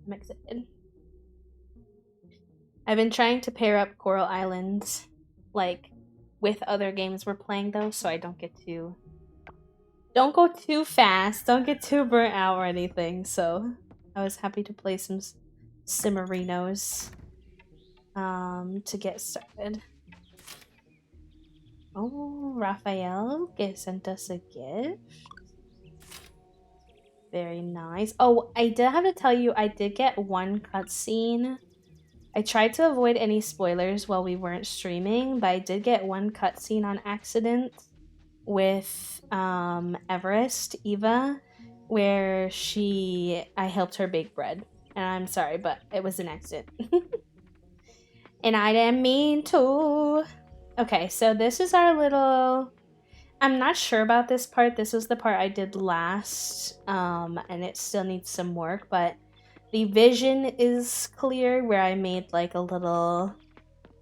I'm excited. I've been trying to pair up Coral Island, like, with other games we're playing though, so I don't go too fast, don't get too burnt out or anything. So I was happy to play some Simmerinos to get started. Oh, Raphael sent us a gift. Very nice. Oh, I did have to tell you, I did get one cutscene. I tried to avoid any spoilers while we weren't streaming, but I did get one cutscene on accident with Everest, Eva, where I helped her bake bread. And I'm sorry, but it was an accident. And I didn't mean to. Okay, so this is our little... I'm not sure about this part. This was the part I did last, and it still needs some work, but the vision is clear where I made like a little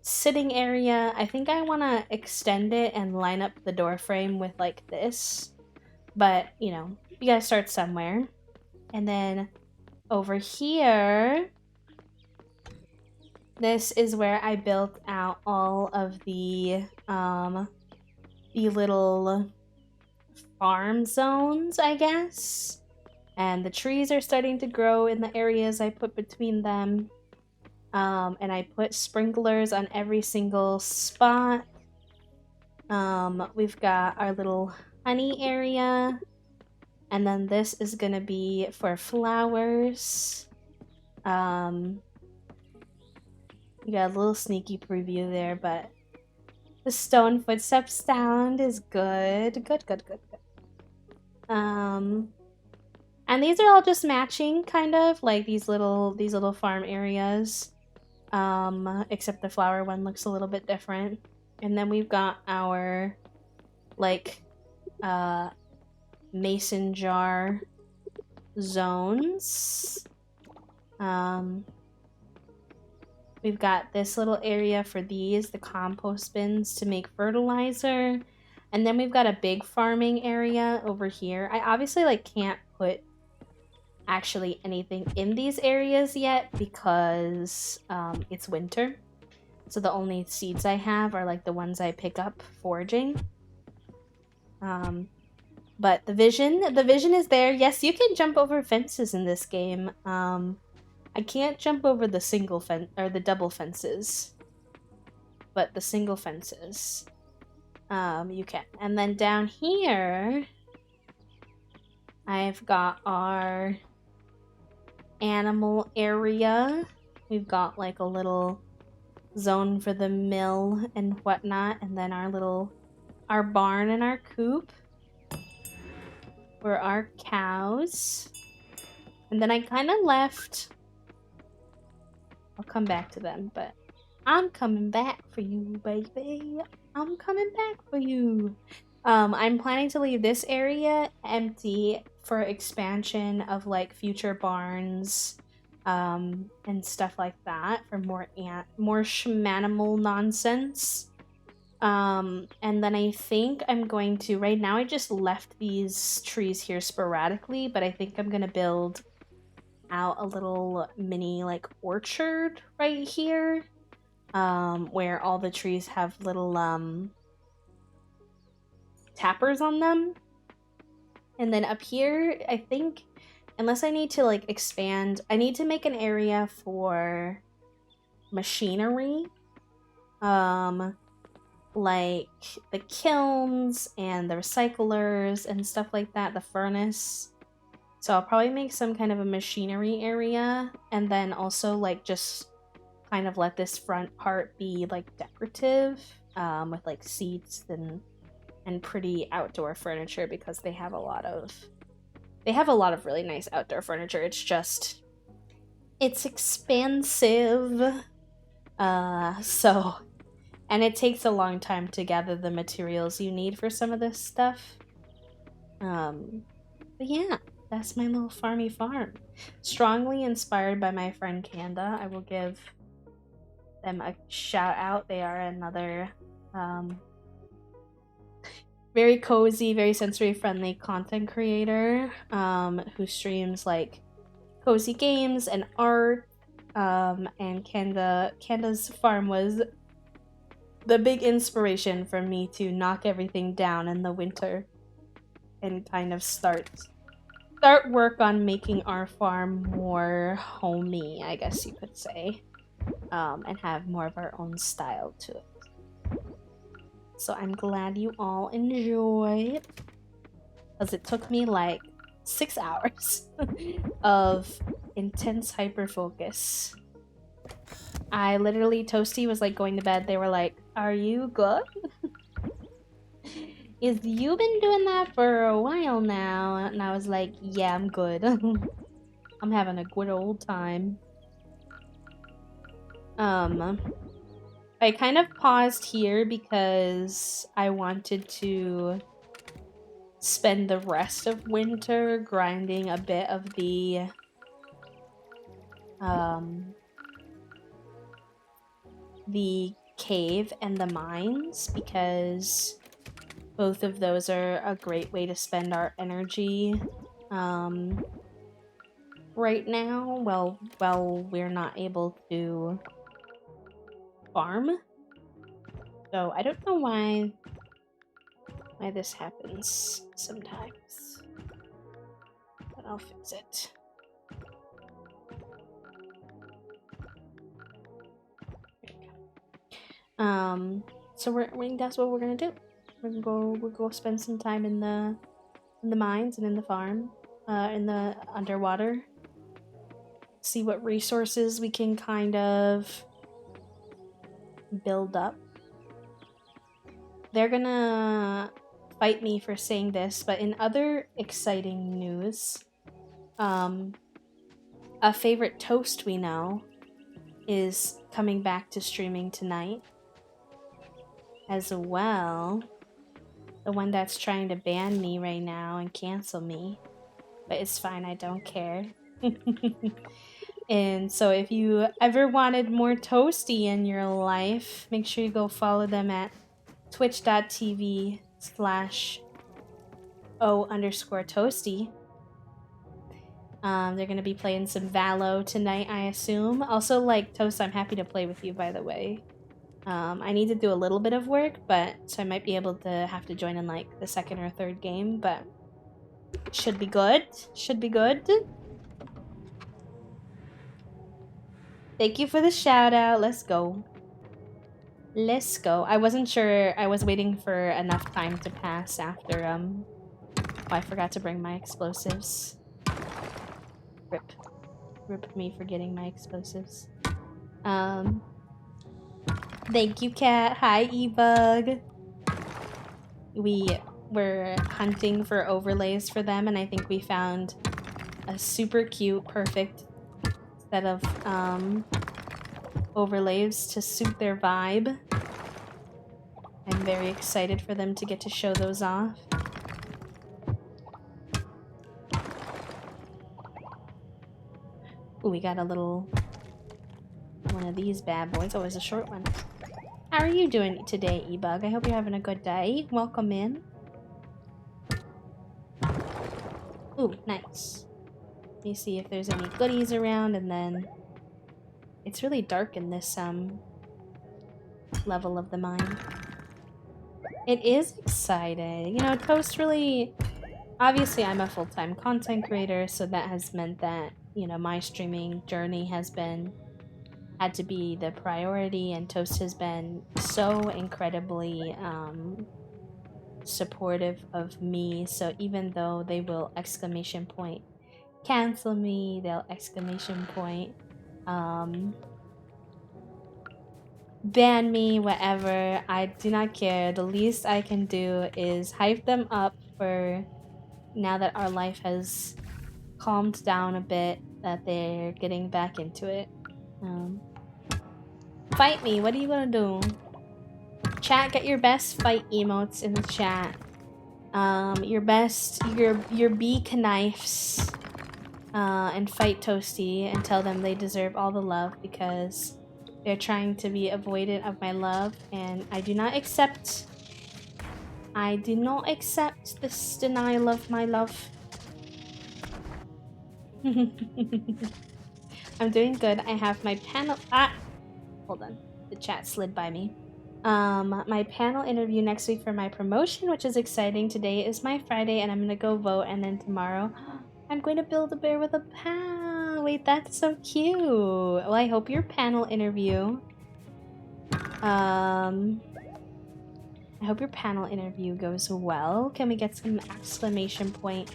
sitting area. I think I want to extend it and line up the door frame with like this, but you know, you gotta start somewhere. And then over here, this is where I built out all of the little farm zones, I guess. And the trees are starting to grow in the areas I put between them. And I put sprinklers on every single spot. We've got our little honey area. And then this is gonna be for flowers. You got a little sneaky preview there, but the stone footsteps sound is good. Good. And these are all just matching, kind of like these little farm areas. Except the flower one looks a little bit different. And then we've got our like mason jar zones. We've got this little area for the compost bins to make fertilizer. And then we've got a big farming area over here. I obviously like can't put actually anything in these areas yet because it's winter. So the only seeds I have are like the ones I pick up foraging. But the vision is there. Yes, you can jump over fences in this game. I can't jump over the single fence or the double fences, but the single fences, you can. And then down here, I've got our animal area. We've got like a little zone for the mill and whatnot, and then our barn and our coop for our cows. And then I kind of left... I'll come back to them, but I'm coming back for you, baby. I'm coming back for you. I'm planning to leave this area empty for expansion of like future barns and stuff like that for more schmanimal nonsense. And then I think I'm going to... Right now I just left these trees here sporadically, but I think I'm gonna build out a little mini like orchard right here, where all the trees have little tappers on them. And then up here, I think, unless I need to like expand, I need to make an area for machinery, like the kilns and the recyclers and stuff like that, the furnace. So I'll probably make some kind of a machinery area, and then also like just kind of let this front part be like decorative, with like seats and pretty outdoor furniture, because they have a lot of really nice outdoor furniture. It's just, it's expensive. So, and it takes a long time to gather the materials you need for some of this stuff. But yeah, that's my little farmy farm. Strongly inspired by my friend Kanda. I will give them a shout out. They are another very cozy, very sensory friendly content creator who streams like cozy games and art. And Kanda's farm was the big inspiration for me to knock everything down in the winter and kind of start work on making our farm more homey, I guess you could say, and have more of our own style to it. So I'm glad you all enjoyed, because it took me like 6 hours of intense hyper focus. I literally, Toasty was like going to bed. They were like, "Are you good?" Is you been doing that for a while now? And I was like, yeah, I'm good. I'm having a good old time. I kind of paused here because I wanted to spend the rest of winter grinding a bit of the cave and the mines, because both of those are a great way to spend our energy right now while we're not able to farm. So I don't know why this happens sometimes, but I'll fix it. So that's what we're gonna do. We'll go spend some time in the mines and in the farm, in the underwater. See what resources we can kind of build up. They're gonna fight me for saying this, but in other exciting news, a favorite toast we know is coming back to streaming tonight. As well, the one that's trying to ban me right now and cancel me. But it's fine, I don't care. And so if you ever wanted more Toasty in your life, make sure you go follow them at twitch.tv/o_toasty. They're gonna be playing some Valo tonight, I assume. Also, like, Toast, I'm happy to play with you, by the way. I need to do a little bit of work, so I might be able to have to join in like the second or third game, but should be good. Should be good. Thank you for the shout out. Let's go. Let's go. I wasn't sure. I was waiting for enough time to pass after oh, I forgot to bring my explosives. Rip me for getting my explosives. Thank you, Cat. Hi, E-Bug. We were hunting for overlays for them, and I think we found a super cute, perfect set of overlays to suit their vibe. I'm very excited for them to get to show those off. Ooh, we got a little one of these bad boys. Oh, it's a short one. How are you doing today, E-Bug? I hope you're having a good day. Welcome in. Ooh, nice. Let me see if there's any goodies around, and then it's really dark in this level of the mine. It is exciting. You know, Toast really... Obviously, I'm a full-time content creator, so that has meant that, you know, my streaming journey had to be the priority, and Toast has been so incredibly supportive of me. So even though they will exclamation point cancel me, they'll exclamation point ban me, whatever, I do not care. The least I can do is hype them up for now that our life has calmed down a bit, that they're getting back into it. Fight me, what are you gonna do? Chat, get your best fight emotes in the chat. Your best, your beak knives, and fight Toasty and tell them they deserve all the love, because they're trying to be avoidant of my love, and I do not accept this denial of my love. I'm doing good. I have my panel. Hold on. The chat slid by me. My panel interview next week for my promotion, which is exciting. Today is my Friday, and I'm gonna go vote. And then tomorrow, I'm going to build a bear with a pal. Wait, that's so cute. Well, I hope your panel interview. I hope your panel interview goes well. Can we get some exclamation point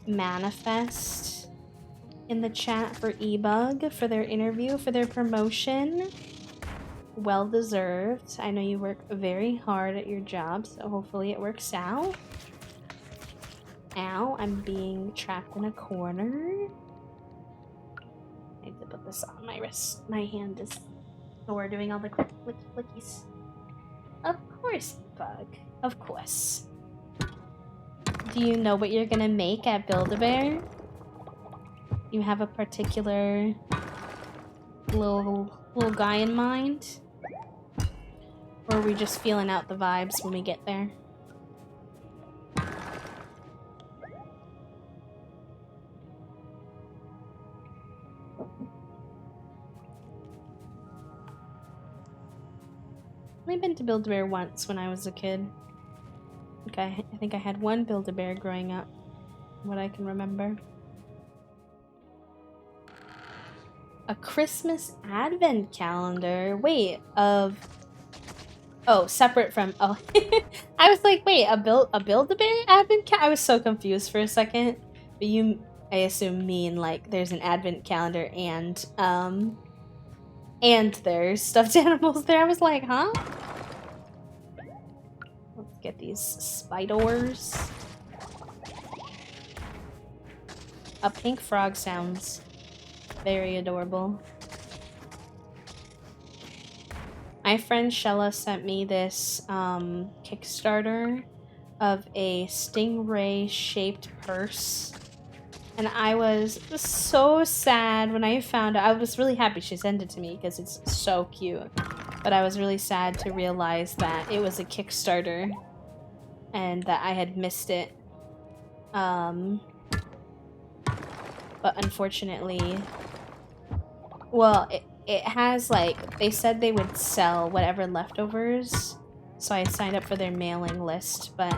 manifest in the chat for eBug for their interview, for their promotion? Well deserved. I know you work very hard at your job, so hopefully it works out. Ow, I'm being trapped in a corner. I need to put this on my wrist. My hand is sore doing all the clickies. Of course, Bug. Of course. Do you know what you're gonna make at Build-A-Bear? You have a particular little guy in mind? Or are we just feeling out the vibes when we get there? I've been to Build-A-Bear once when I was a kid. Okay, I think I had one Build-A-Bear growing up, what I can remember. A Christmas advent calendar. Wait, oh, separate from, oh. I was like, wait, a Build-A-Bear advent calendar? I was so confused for a second. But you, I assume, mean like there's an advent calendar and there's stuffed animals there. I was like, huh? Let's get these spiders. A pink frog sounds very adorable. My friend Shella sent me this Kickstarter of a stingray-shaped purse. And I was so sad when I found it. I was really happy she sent it to me because it's so cute. But I was really sad to realize that it was a Kickstarter and that I had missed it. But unfortunately, well, it has like, they said they would sell whatever leftovers. So I signed up for their mailing list, but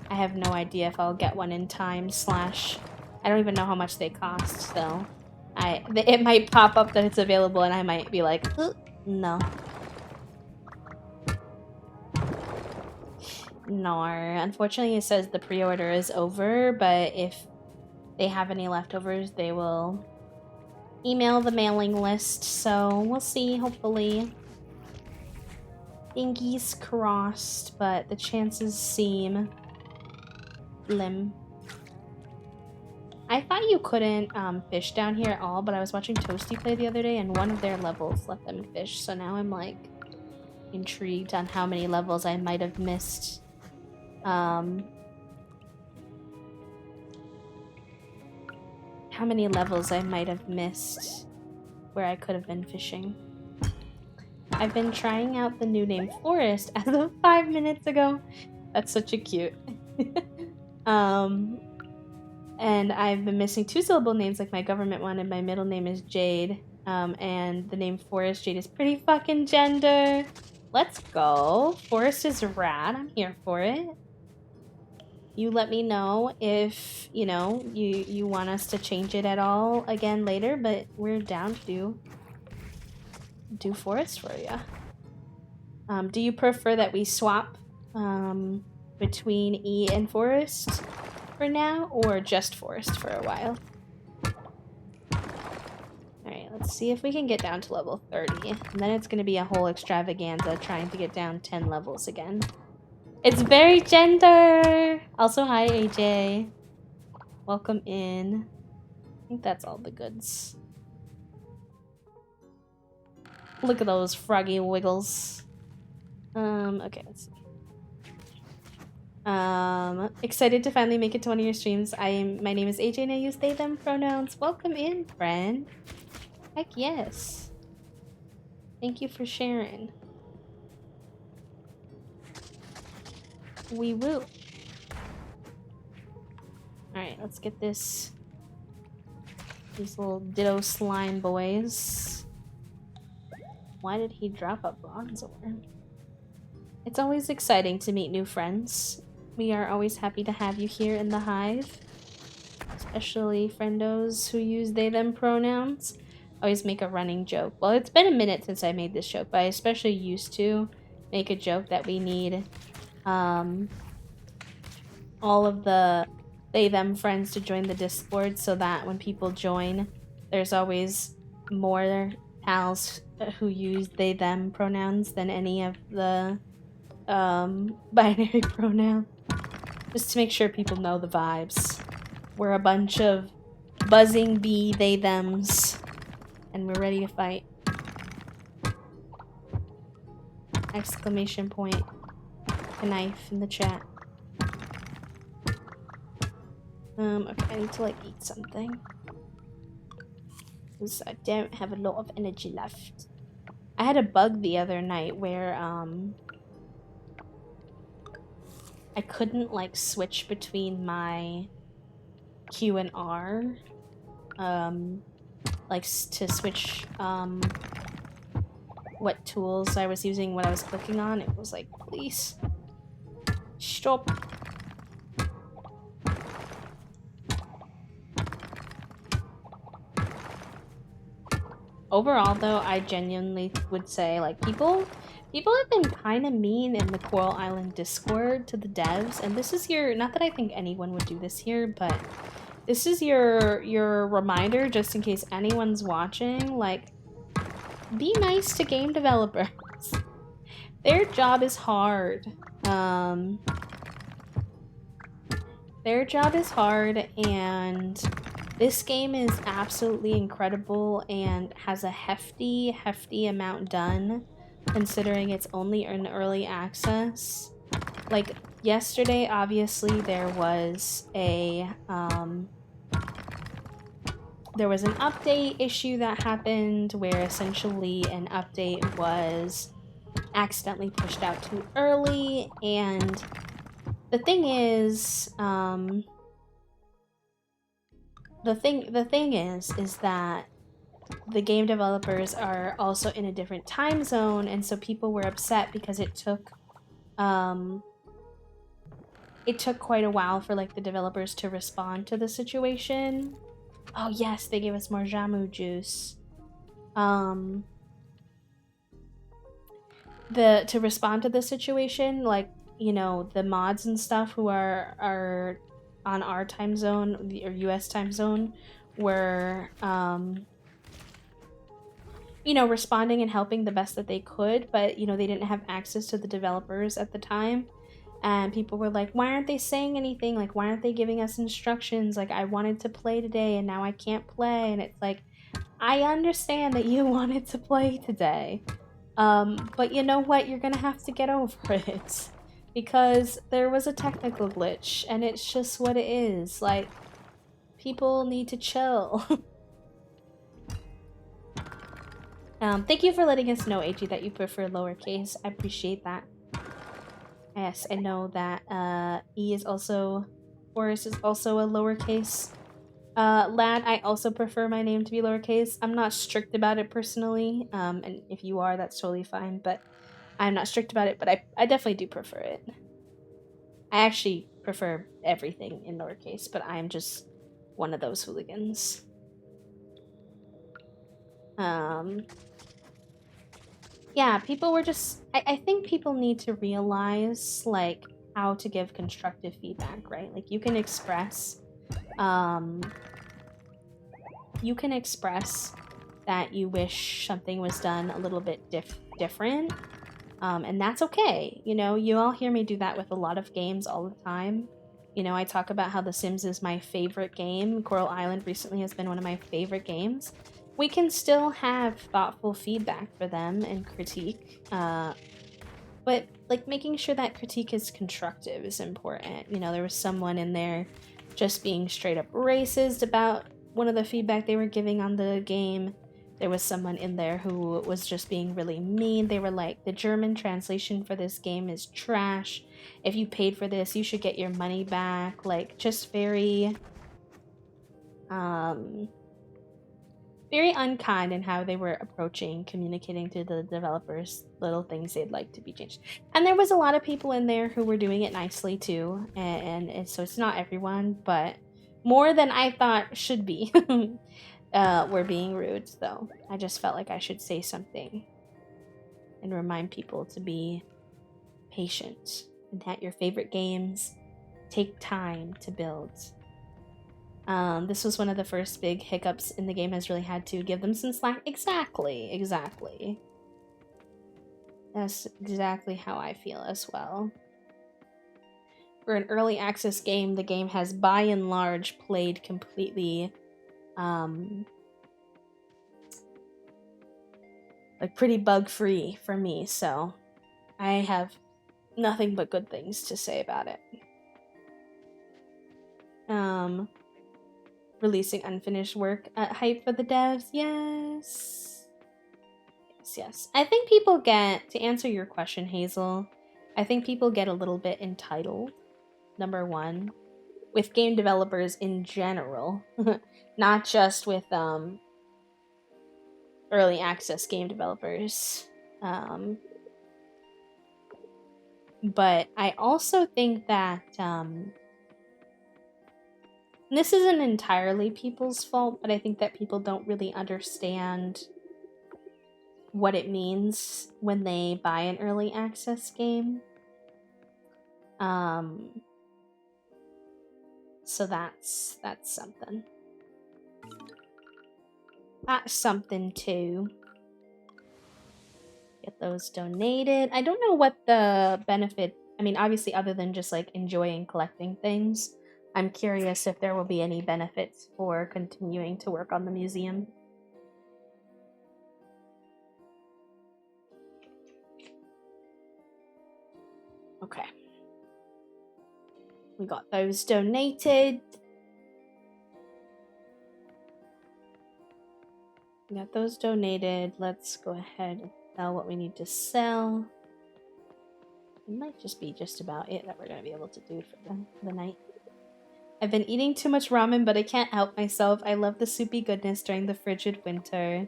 I have no idea if I'll get one in time / I don't even know how much they cost, so it might pop up that it's available and I might be like, no. No, unfortunately it says the pre-order is over, but if they have any leftovers, they will email the mailing list, so we'll see, hopefully. Fingers crossed, but the chances seem slim. I thought you couldn't fish down here at all, but I was watching Toasty play the other day and one of their levels let them fish, so now I'm like intrigued on how many levels I might have missed. How many levels I might have missed where I could have been fishing. I've been trying out the new name Forest as of 5 minutes ago. That's such a cute. And I've been missing 2-syllable names like my government one, and my middle name is Jade. And the name Forest Jade is pretty fucking gender. Let's go. Forest is rad. I'm here for it. You let me know if, you know, you want us to change it at all again later, but we're down to do Forest for you. Do you prefer that we swap between E and Forest for now, or just Forest for a while? Alright, let's see if we can get down to level 30, and then it's going to be a whole extravaganza trying to get down 10 levels again. It's very gender! Also, hi AJ. Welcome in. I think that's all the goods. Look at those froggy wiggles. Okay, let's see. Excited to finally make it to one of your streams. My name is AJ and I use they, them pronouns. Welcome in, friend. Heck yes. Thank you for sharing. We will. Alright, let's get this These little ditto slime boys. Why did he drop a Bronzor? It's always exciting to meet new friends. We are always happy to have you here in the hive. Especially friendos who use they them pronouns. I always make a running joke. Well, it's been a minute since I made this joke, but I especially used to make a joke that we need all of the they them friends to join the Discord so that when people join, there's always more pals who use they them pronouns than any of the binary pronoun. Just to make sure people know the vibes. We're a bunch of buzzing bee they thems and we're ready to fight. Exclamation point. A knife in the chat. Okay, I need to like eat something. Because I don't have a lot of energy left. I had a bug the other night where I couldn't like switch between my Q and R. Like to switch what tools I was using, what I was clicking on. It was like, please stop. Overall, though, I genuinely would say, like, people have been kind of mean in the Coral Island Discord to the devs, and this is your, not that I think anyone would do this here, but this is your reminder, just in case anyone's watching, like, be nice to game developers. Their job is hard. Their job is hard, and this game is absolutely incredible and has a hefty amount done, considering it's only in early access. Like, yesterday, obviously, there was an update issue that happened where essentially an update was accidentally pushed out too early, and the thing is, the thing is that the game developers are also in a different time zone, and so people were upset because it took quite a while for like the developers to respond to the situation. Oh yes, they gave us more Jamu juice. To respond to the situation, like, you know, the mods and stuff who are on our time zone, or US time zone, were you know, responding and helping the best that they could, but you know, they didn't have access to the developers at the time, and people were like, why aren't they saying anything? Like, why aren't they giving us instructions? Like, I wanted to play today and now I can't play. And it's like, I understand that you wanted to play today, but you know what, you're gonna have to get over it. Because there was a technical glitch, and it's just what it is. Like, people need to chill. Thank you for letting us know, AG, that you prefer lowercase. I appreciate that. Yes, I know that E is also, Forrest is also a lowercase. Lad, I also prefer my name to be lowercase. I'm not strict about it personally, and if you are, that's totally fine, but I'm not strict about it, but I definitely do prefer it. I actually prefer everything in lowercase, but I'm just one of those hooligans. Yeah, people were just... I think people need to realize, like, how to give constructive feedback, right? Like, you can express... you can express that you wish something was done a little bit different. And that's okay. You know, you all hear me do that with a lot of games all the time. You know, I talk about how The Sims is my favorite game. Coral Island recently has been one of my favorite games. We can still have thoughtful feedback for them and critique. But, like, making sure that critique is constructive is important. You know, there was someone in there just being straight up racist about one of the feedback they were giving on the game. There was someone in there who was just being really mean. They were like, the German translation for this game is trash. If you paid for this, you should get your money back. Like, just very, very unkind in how they were approaching communicating to the developers little things they'd like to be changed. And there was a lot of people in there who were doing it nicely too, so it's not everyone, but more than I thought should be were being rude. So I just felt like I should say something and remind people to be patient and that your favorite games take time to build. This was one of the first big hiccups in the game has really had to give them some slack. Exactly. That's exactly how I feel as well. For an early access game, the game has by and large played completely, like pretty bug-free for me, so I have nothing but good things to say about it. Releasing unfinished work at hype for the devs. Yes. I think people get, to answer your question, Hazel, I think people get a little bit entitled, number one, with game developers in general, not just with early access game developers. But I also think that this isn't entirely people's fault, but I think that people don't really understand what it means when they buy an early access game. So that's something. That's something too. Get those donated. I don't know what the benefit, I mean, obviously other than just like enjoying collecting things, I'm curious if there will be any benefits for continuing to work on the museum. Okay. We got those donated. Let's go ahead and sell what we need to sell. It might just be just about it that we're going to be able to do for the night. I've been eating too much ramen, but I can't help myself. I love the soupy goodness during the frigid winter.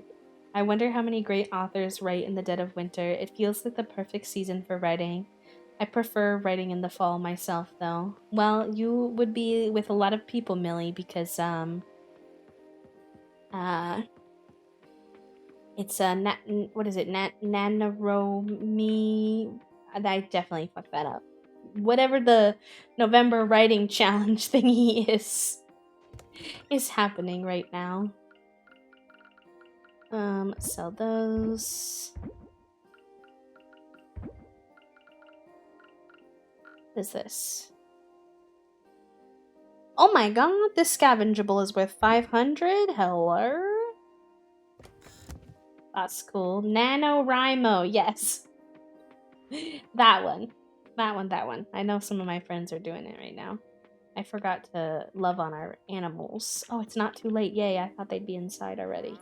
I wonder how many great authors write in the dead of winter. It feels like the perfect season for writing. I prefer writing in the fall myself, though. Well, you would be with a lot of people, Millie, because, it's what is it? Nanaromi. I definitely fucked that up. Whatever the November writing challenge thingy is happening right now. Sell those. What is this? Oh my god, this scavengeable is worth 500? Hello? That's cool. NaNoWriMo, yes. That one. I know some of my friends are doing it right now. I forgot to love on our animals. Oh, it's not too late. Yay, I thought they'd be inside already.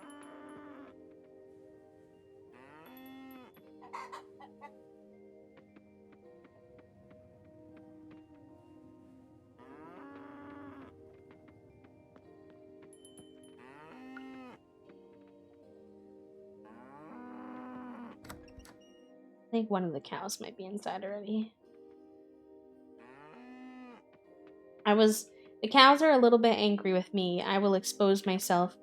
I think one of the cows might be inside already. The cows are a little bit angry with me. I will expose myself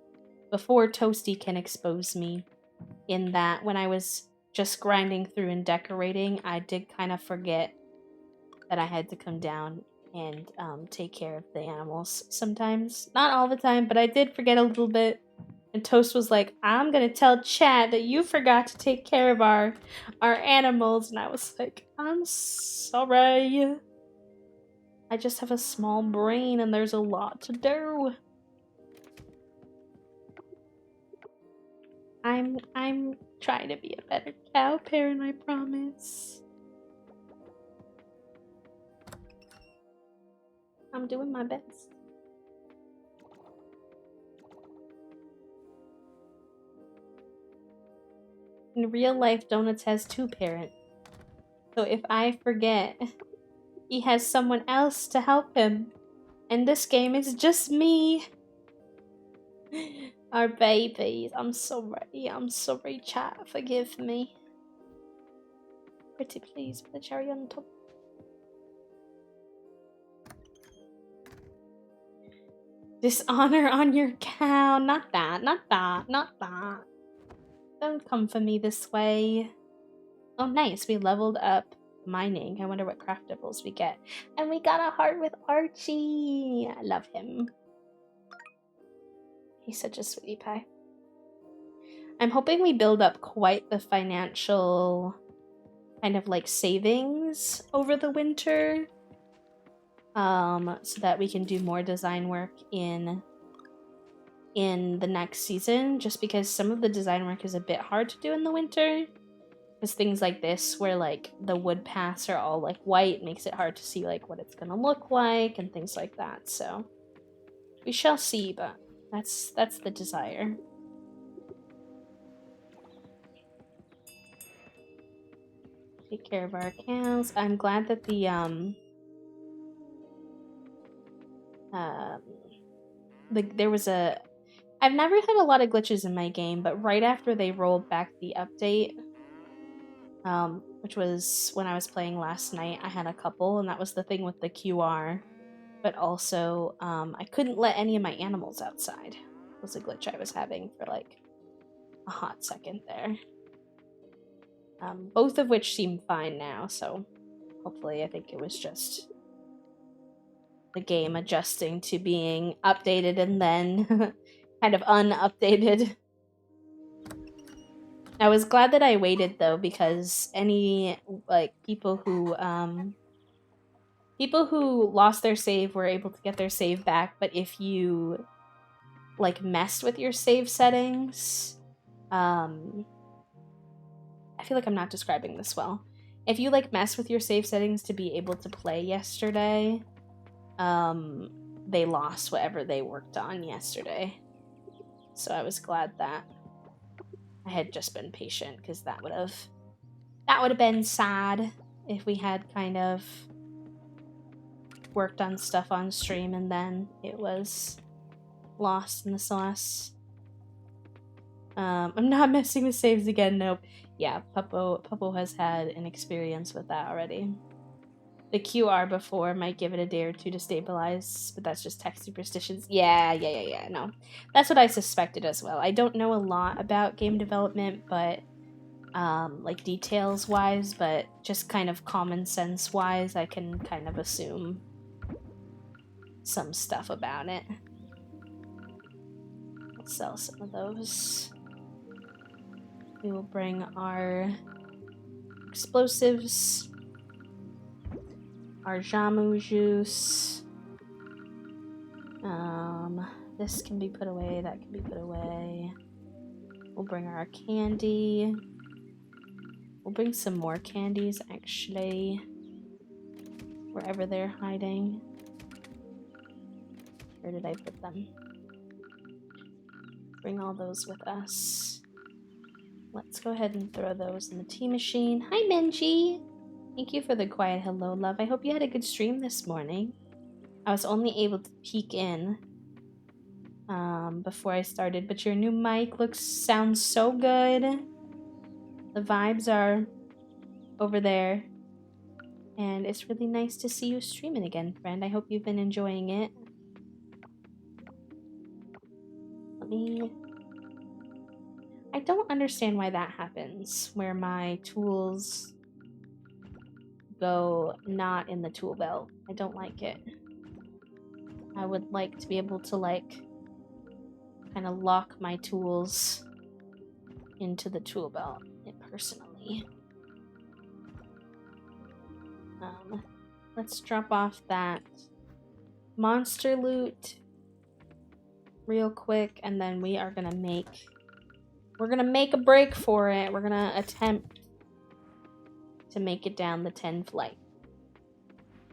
before Toasty can expose me. In that, when I was just grinding through and decorating, I did kind of forget that I had to come down and take care of the animals sometimes. Not all the time, but I did forget a little bit. And Toast was like, I'm gonna tell Chad that you forgot to take care of our animals. And I was like, I'm sorry. I just have a small brain and there's a lot to do. I'm trying to be a better cow parent, I promise. I'm doing my best. In real life, Donuts has 2 parents. So if I forget, he has someone else to help him. And this game is just me. Our babies. I'm sorry, chat. Forgive me. Pretty please with the cherry on top. Dishonor on your cow. Not that. Don't come for me this way. Oh, nice. We leveled up mining. I wonder what craftables we get. And we got a heart with Archie. I love him. He's such a sweetie pie. I'm hoping we build up quite the financial kind of like savings over the winter. So that we can do more design work in the next season, just because some of the design work is a bit hard to do in the winter. Because things like this, where like the wood paths are all like white, makes it hard to see like what it's gonna look like and things like that. So we shall see, but that's the desire. Take care of our cows. I'm glad that the there was a. I've never had a lot of glitches in my game, but right after they rolled back the update, which was when I was playing last night, I had a couple, and that was the thing with the QR. But also, I couldn't let any of my animals outside. It was a glitch I was having for like a hot second there. Both of which seem fine now, so hopefully I think it was just the game adjusting to being updated and then kind of unupdated. I was glad that I waited though, because any like people who lost their save were able to get their save back, but if you like messed with your save settings, I feel like I'm not describing this well. If you like mess with your save settings to be able to play yesterday, they lost whatever they worked on yesterday. So I was glad that I had just been patient, because that would have been sad if we had kind of worked on stuff on stream and then it was lost in the sauce. I'm not messing with saves again, nope. Yeah, Puppo has had an experience with that already. The QR before might give it a day or two to stabilize, but that's just tech superstitions. Yeah, no. That's what I suspected as well. I don't know a lot about game development, but like details wise, but just kind of common sense wise, I can kind of assume some stuff about it. Let's sell some of those. We will bring our explosives, our Jamu juice. This can be put away, that can be put away. We'll bring our candy. We'll bring some more candies, actually, wherever they're hiding. Where did I put them? Bring all those with us. Let's go ahead and throw those in the tea machine. Hi, Minji! Thank you for the quiet hello, love. I hope you had a good stream this morning. I was only able to peek in before I started, but your new mic sounds so good. The vibes are over there. And it's really nice to see you streaming again, friend. I hope you've been enjoying it. I don't understand why that happens, where my tools go not in the tool belt. I don't like it. I would like to be able to like kind of lock my tools into the tool belt personally. Let's drop off that monster loot real quick, and then we are gonna make a break for it. We're gonna attempt to make it down the 10 flight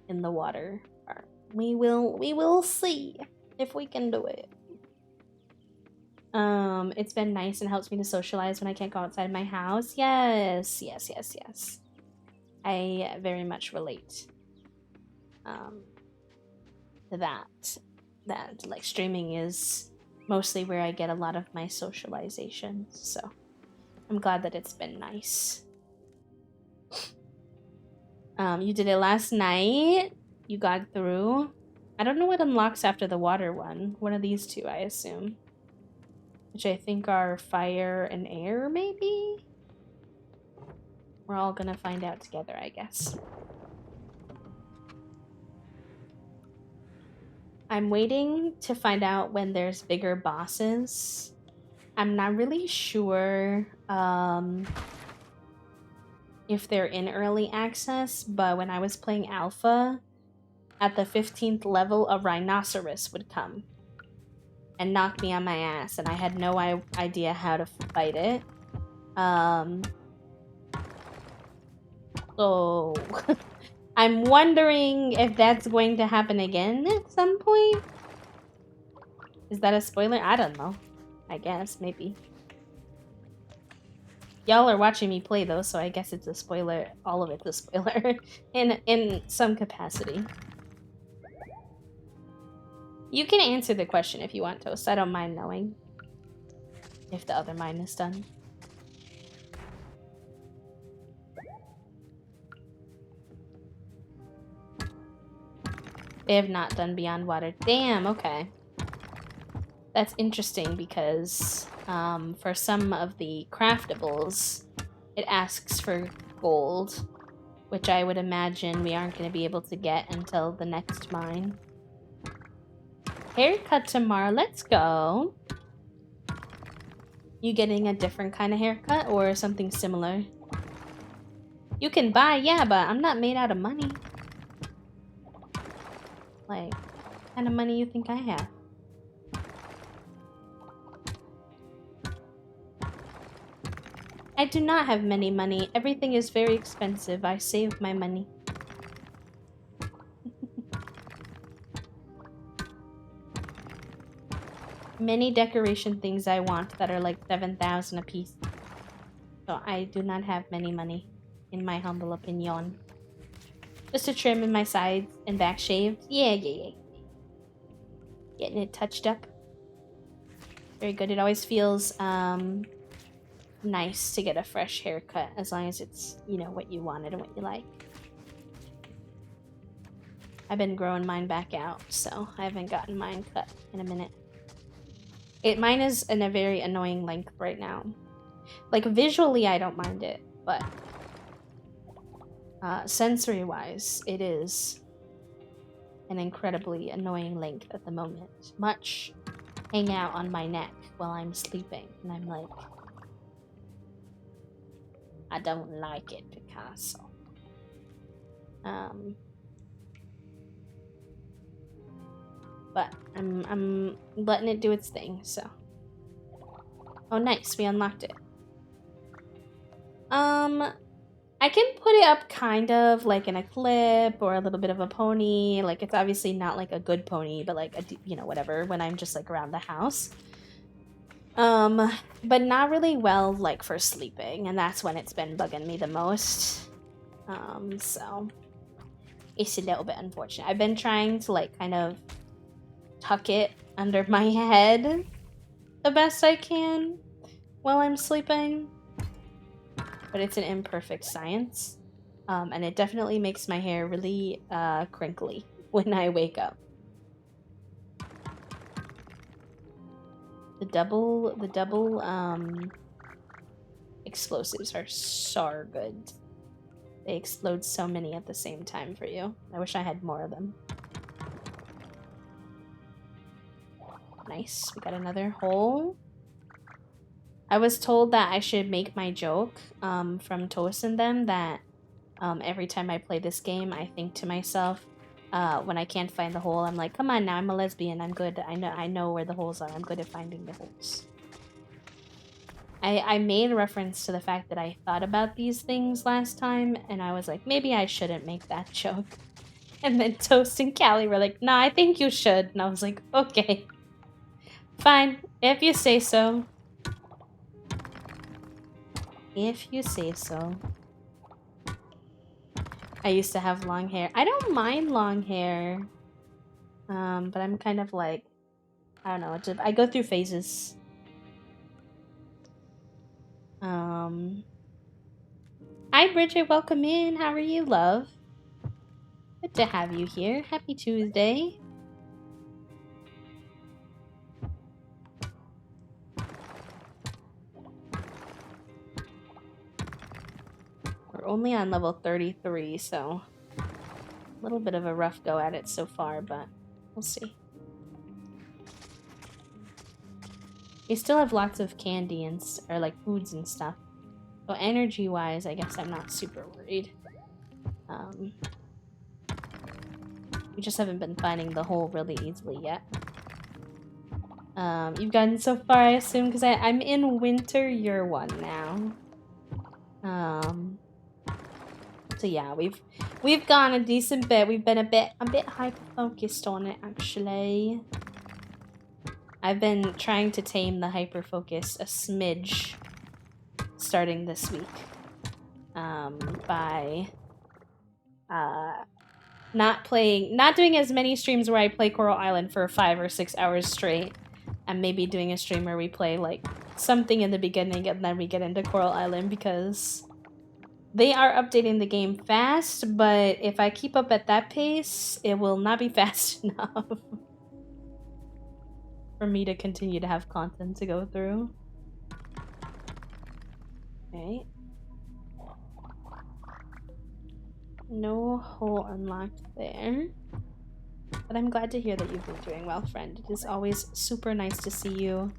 in the water. We will see if we can do it. It's been nice and helps me to socialize when I can't go outside my house. Yes. I very much relate to that like streaming is mostly where I get a lot of my socialization. So I'm glad that it's been nice. You did it last night. You got through. I don't know what unlocks after the water one. One of these two, I assume. Which I think are fire and air, maybe? We're all gonna find out together, I guess. I'm waiting to find out when there's bigger bosses. I'm not really sure if they're in early access, but when I was playing alpha, at the 15th level, a rhinoceros would come and knock me on my ass, and I had no idea how to fight it. So I'm wondering if that's going to happen again at some point. Is that a spoiler? I don't know. I guess, maybe. Y'all are watching me play though, so I guess it's a spoiler. All of it's a spoiler in some capacity. You can answer the question if you want, Toast. I don't mind knowing if the other mine is done. They have not done Beyond Water. Damn, okay. That's interesting because for some of the craftables, it asks for gold, which I would imagine we aren't going to be able to get until the next mine. Haircut tomorrow. Let's go. You getting a different kind of haircut or something similar? You can buy, yeah, but I'm not made out of money. Like, what kind of money you think I have? I do not have many money. Everything is very expensive. I save my money. Many decoration things I want that are like 7,000 a piece. So I do not have many money, in my humble opinion. Just a trim in my sides and back shaved. Yeah. Getting it touched up. Very good. It always feels nice to get a fresh haircut, as long as it's, you know, what you wanted and what you like. I've been growing mine back out, so I haven't gotten mine cut in a minute. Mine is in a very annoying length right now. Like, visually, I don't mind it, but sensory-wise, it is an incredibly annoying length at the moment. Much hang out on my neck while I'm sleeping, and I'm like, I don't like it, Picasso. But I'm letting it do its thing, so. Oh, nice, we unlocked it. I can put it up kind of like in a clip or a little bit of a pony. Like, it's obviously not like a good pony, but like, you know, whatever, when I'm just like around the house. But not really well like for sleeping, and that's when it's been bugging me the most. So it's a little bit unfortunate. I've been trying to like kind of tuck it under my head the best I can while I'm sleeping, but it's an imperfect science, and it definitely makes my hair really crinkly when I wake up. The double explosives are so good. They explode so many at the same time for you. I wish I had more of them. Nice, we got another hole. I was told that I should make my joke from Toast and them that every time I play this game, I think to myself, when I can't find the hole, I'm like, come on now, I'm a lesbian, I'm good. I know where the holes are. I'm good at finding the holes. I made reference to the fact that I thought about these things last time, and I was like, maybe I shouldn't make that joke. And then Toast and Callie were like, nah, I think you should. And I was like, okay. Fine, if you say so. If you say so. I used to have long hair. I don't mind long hair. But I'm kind of like, I don't know. I go through phases. Hi, Bridget. Welcome in. How are you, love? Good to have you here. Happy Tuesday. We're only on level 33, so a little bit of a rough go at it so far, but we'll see. We still have lots of candy and or like foods and stuff. So energy-wise, I guess I'm not super worried. We just haven't been finding the hole really easily yet. You've gotten so far, I assume, because I'm in winter year 1 now. So yeah, we've gone a decent bit. We've been a bit hyper-focused on it, actually. I've been trying to tame the hyper-focus a smidge starting this week. By not doing as many streams where I play Coral Island for 5 or 6 hours straight, and maybe doing a stream where we play like something in the beginning and then we get into Coral Island, because they are updating the game fast, but if I keep up at that pace, it will not be fast enough for me to continue to have content to go through. Okay. No hole unlocked there. But I'm glad to hear that you've been doing well, friend. It is always super nice to see you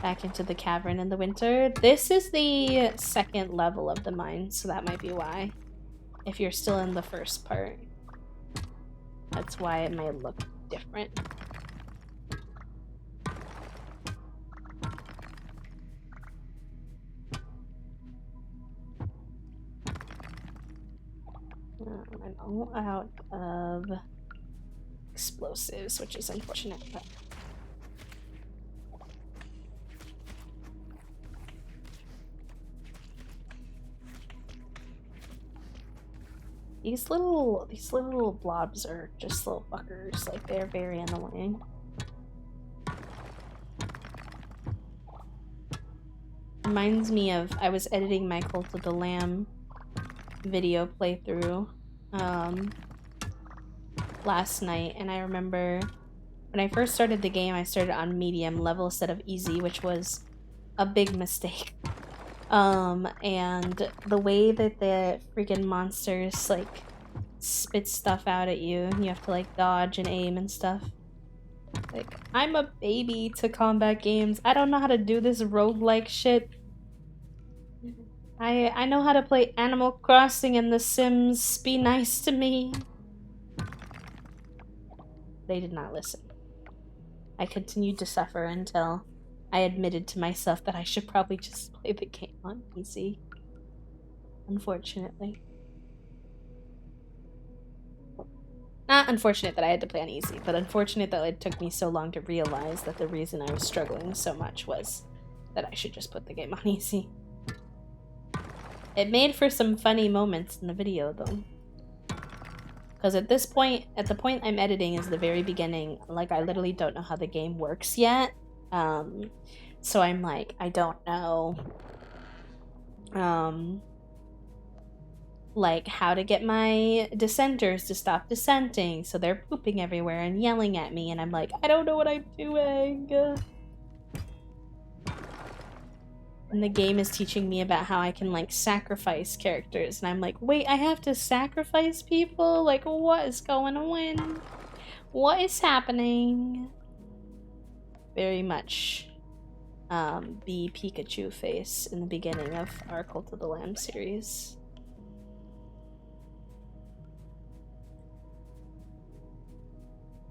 back into the cavern in the winter. This is the 2nd level of the mine, so that might be why. If you're still in the first part, that's why it might look different. I'm all out of explosives, which is unfortunate, but these little blobs are just little fuckers. Like, they're very annoying. Reminds me of, I was editing my Cult of the Lamb video playthrough last night, and I remember when I first started the game, I started on medium level instead of easy, which was a big mistake. And the way that the freaking monsters like spit stuff out at you, and you have to like dodge and aim and stuff. Like, I'm a baby to combat games. I don't know how to do this roguelike shit. I know how to play Animal Crossing and The Sims. Be nice to me. They did not listen. I continued to suffer until I admitted to myself that I should probably just play the game on easy. Unfortunately. Not unfortunate that I had to play on easy, but unfortunate that it took me so long to realize that the reason I was struggling so much was that I should just put the game on easy. It made for some funny moments in the video, though. Because at this point, at the point I'm editing is the very beginning, like, I literally don't know how the game works yet. So I'm like, I don't know, like, how to get my dissenters to stop dissenting, so they're pooping everywhere and yelling at me, and I'm like, I don't know what I'm doing. And the game is teaching me about how I can, like, sacrifice characters, and I'm like, wait, I have to sacrifice people? Like, what is going on? What is happening? Very much the Pikachu face in the beginning of our Cult of the Lamb series.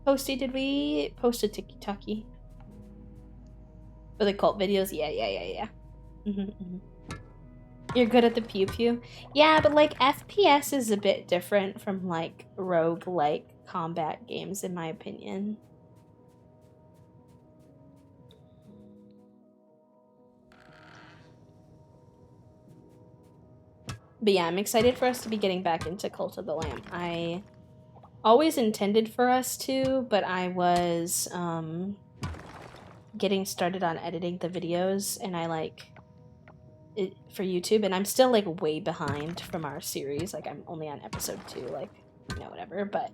Posty, did we post a TikTok-y? For the cult videos? Yeah. You're good at the pew-pew? Yeah, but, like, FPS is a bit different from, like, rogue-like combat games, in my opinion. But yeah, I'm excited for us to be getting back into Cult of the Lamb. I always intended for us to, but I was getting started on editing the videos, and I like it for YouTube, and I'm still like way behind from our series. Like I'm only on episode 2, like, you know, whatever, but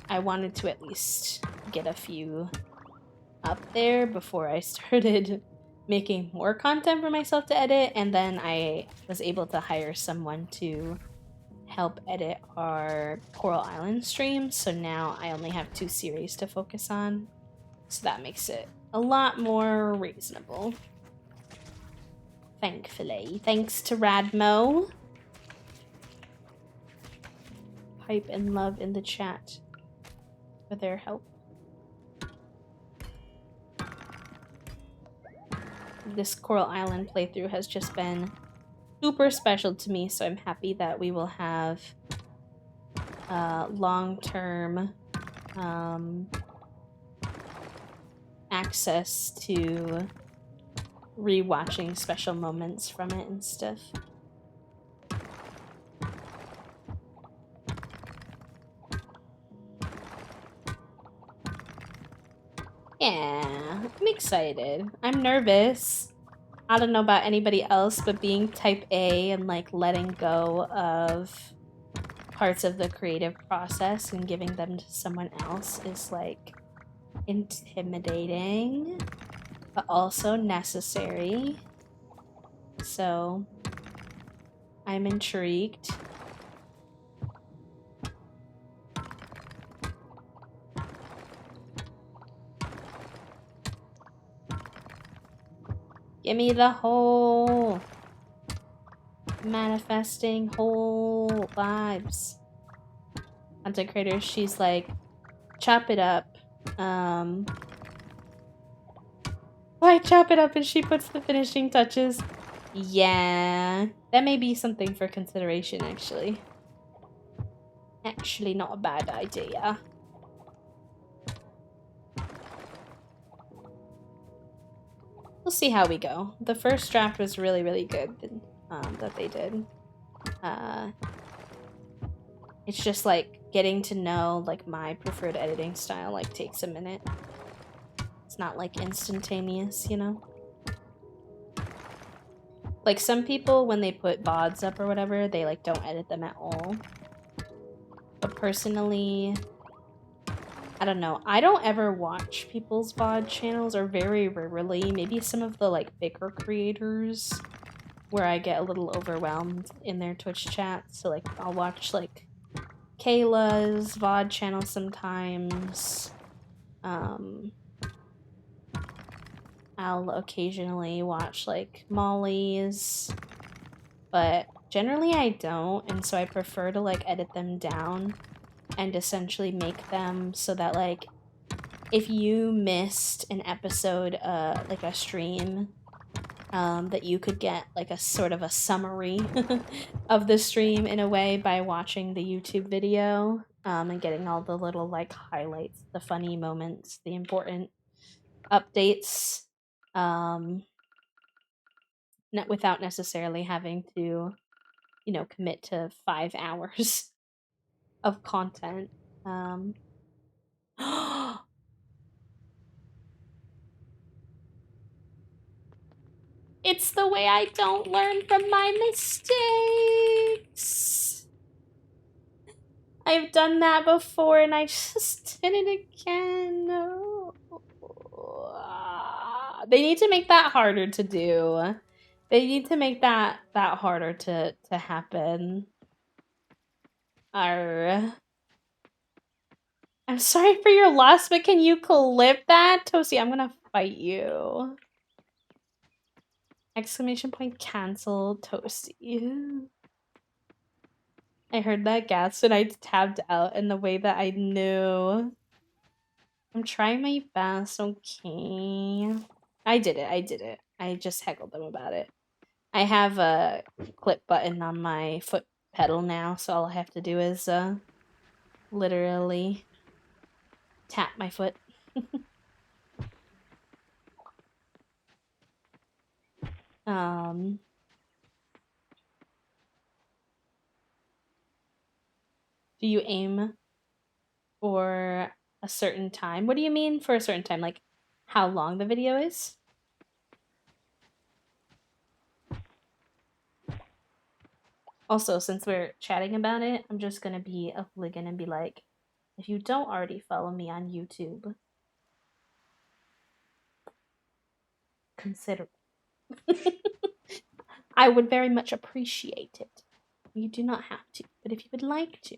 I wanted to at least get a few up there before I started making more content for myself to edit, and then I was able to hire someone to help edit our Coral Island stream, so now I only have 2 series to focus on, so that makes it a lot more reasonable. Thankfully. Thanks to Radmo. Pipe and love in the chat for their help. This Coral Island playthrough has just been super special to me, so I'm happy that we will have long-term access to rewatching special moments from it and stuff. Yeah, I'm excited. I'm nervous. I don't know about anybody else, but being type A and like letting go of parts of the creative process and giving them to someone else is like intimidating, but also necessary. So I'm intrigued. Give me the whole manifesting whole vibes. Content creator, she's like, chop it up. Why chop it up and she puts the finishing touches? Yeah, that may be something for consideration, actually. Actually, not a bad idea. We'll see how we go. The first draft was really, really good that they did. It's just like getting to know like my preferred editing style like takes a minute. It's not like instantaneous, you know? Like some people, when they put VODs up or whatever, they like don't edit them at all. But personally, I don't know. I don't ever watch people's VOD channels, or very rarely. Maybe some of the like bigger creators where I get a little overwhelmed in their Twitch chat. So like I'll watch like Kayla's VOD channel sometimes. I'll occasionally watch like Molly's, but generally I don't, and so I prefer to like edit them down and essentially make them so that like if you missed an episode, like a stream, that you could get like a sort of a summary of the stream in a way by watching the YouTube video, and getting all the little like highlights, the funny moments, the important updates, without necessarily having to, you know, commit to 5 hours of content. It's the way I don't learn from my mistakes. I've done that before and I just did it again. No. They need to make that harder to do. They need to make that harder to happen. I'm sorry for your loss, but can you clip that? Toasty, I'm gonna fight you. Exclamation point cancel Toasty. I heard that gasp and I tabbed out in the way that I knew. I'm trying my best, okay. I did it. I just heckled them about it. I have a clip button on my foot pedal now, so all I have to do is literally tap my foot. Do you aim for a certain time? What do you mean for a certain time? Like how long the video is? Also, since we're chatting about it, I'm just gonna be a hooligan and be like, if you don't already follow me on YouTube, consider it. I would very much appreciate it. You do not have to, but if you would like to,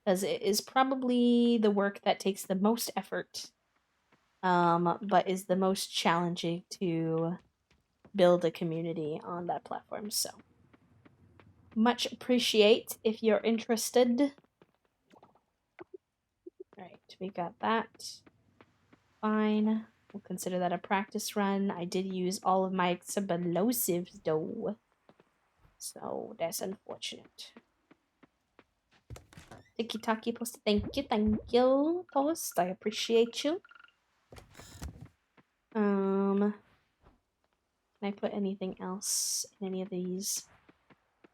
because it is probably the work that takes the most effort, but is the most challenging to build a community on that platform. So much appreciate if you're interested. Alright, we got that. Fine. We'll consider that a practice run. I did use all of my explosives though. So that's unfortunate. Tiki Taki posted. Thank you, Toast. I appreciate you. Can I put anything else in any of these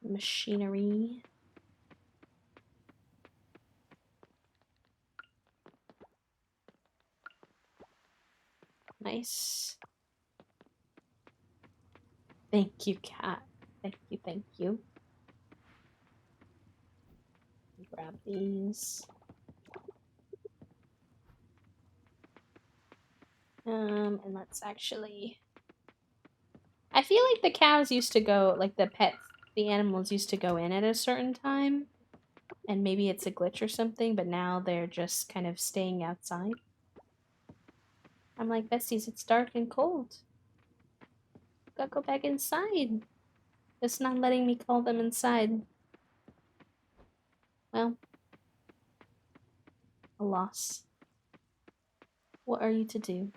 machinery? Nice. Thank you, cat. Thank you. Grab these. And let's actually... I feel like the cows used to go, like the pets, the animals used to go in at a certain time. And maybe it's a glitch or something, but now they're just kind of staying outside. I'm like, besties, it's dark and cold. Gotta go back inside. It's not letting me call them inside. Well, a loss. What are you to do?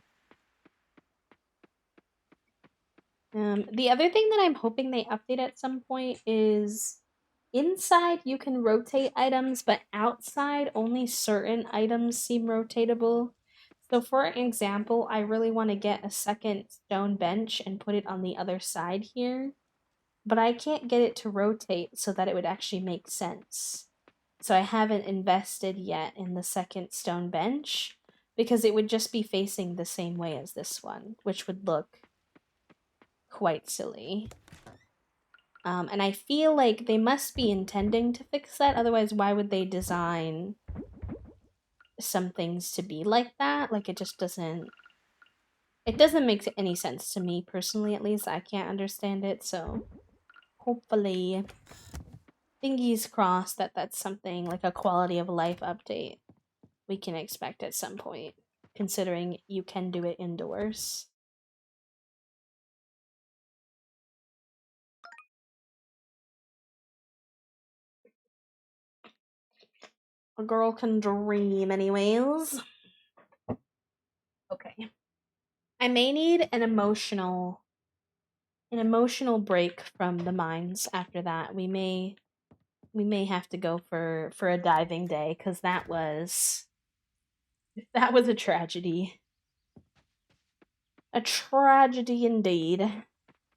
The other thing that I'm hoping they update at some point is inside you can rotate items, but outside only certain items seem rotatable. So for example, I really want to get a second stone bench and put it on the other side here, but I can't get it to rotate so that it would actually make sense. So I haven't invested yet in the second stone bench because it would just be facing the same way as this one, which would look quite silly. And I feel like they must be intending to fix that, otherwise why would they design some things to be like that? Like, it just doesn't... It doesn't make any sense to me, personally, at least. I can't understand it, so... Hopefully... Fingers crossed that that's something, like a quality of life update, we can expect at some point, considering you can do it indoors. A girl can dream anyways. Okay. I may need an emotional break from the mines after that. We may have to go for a diving day, because that was a tragedy. A tragedy indeed.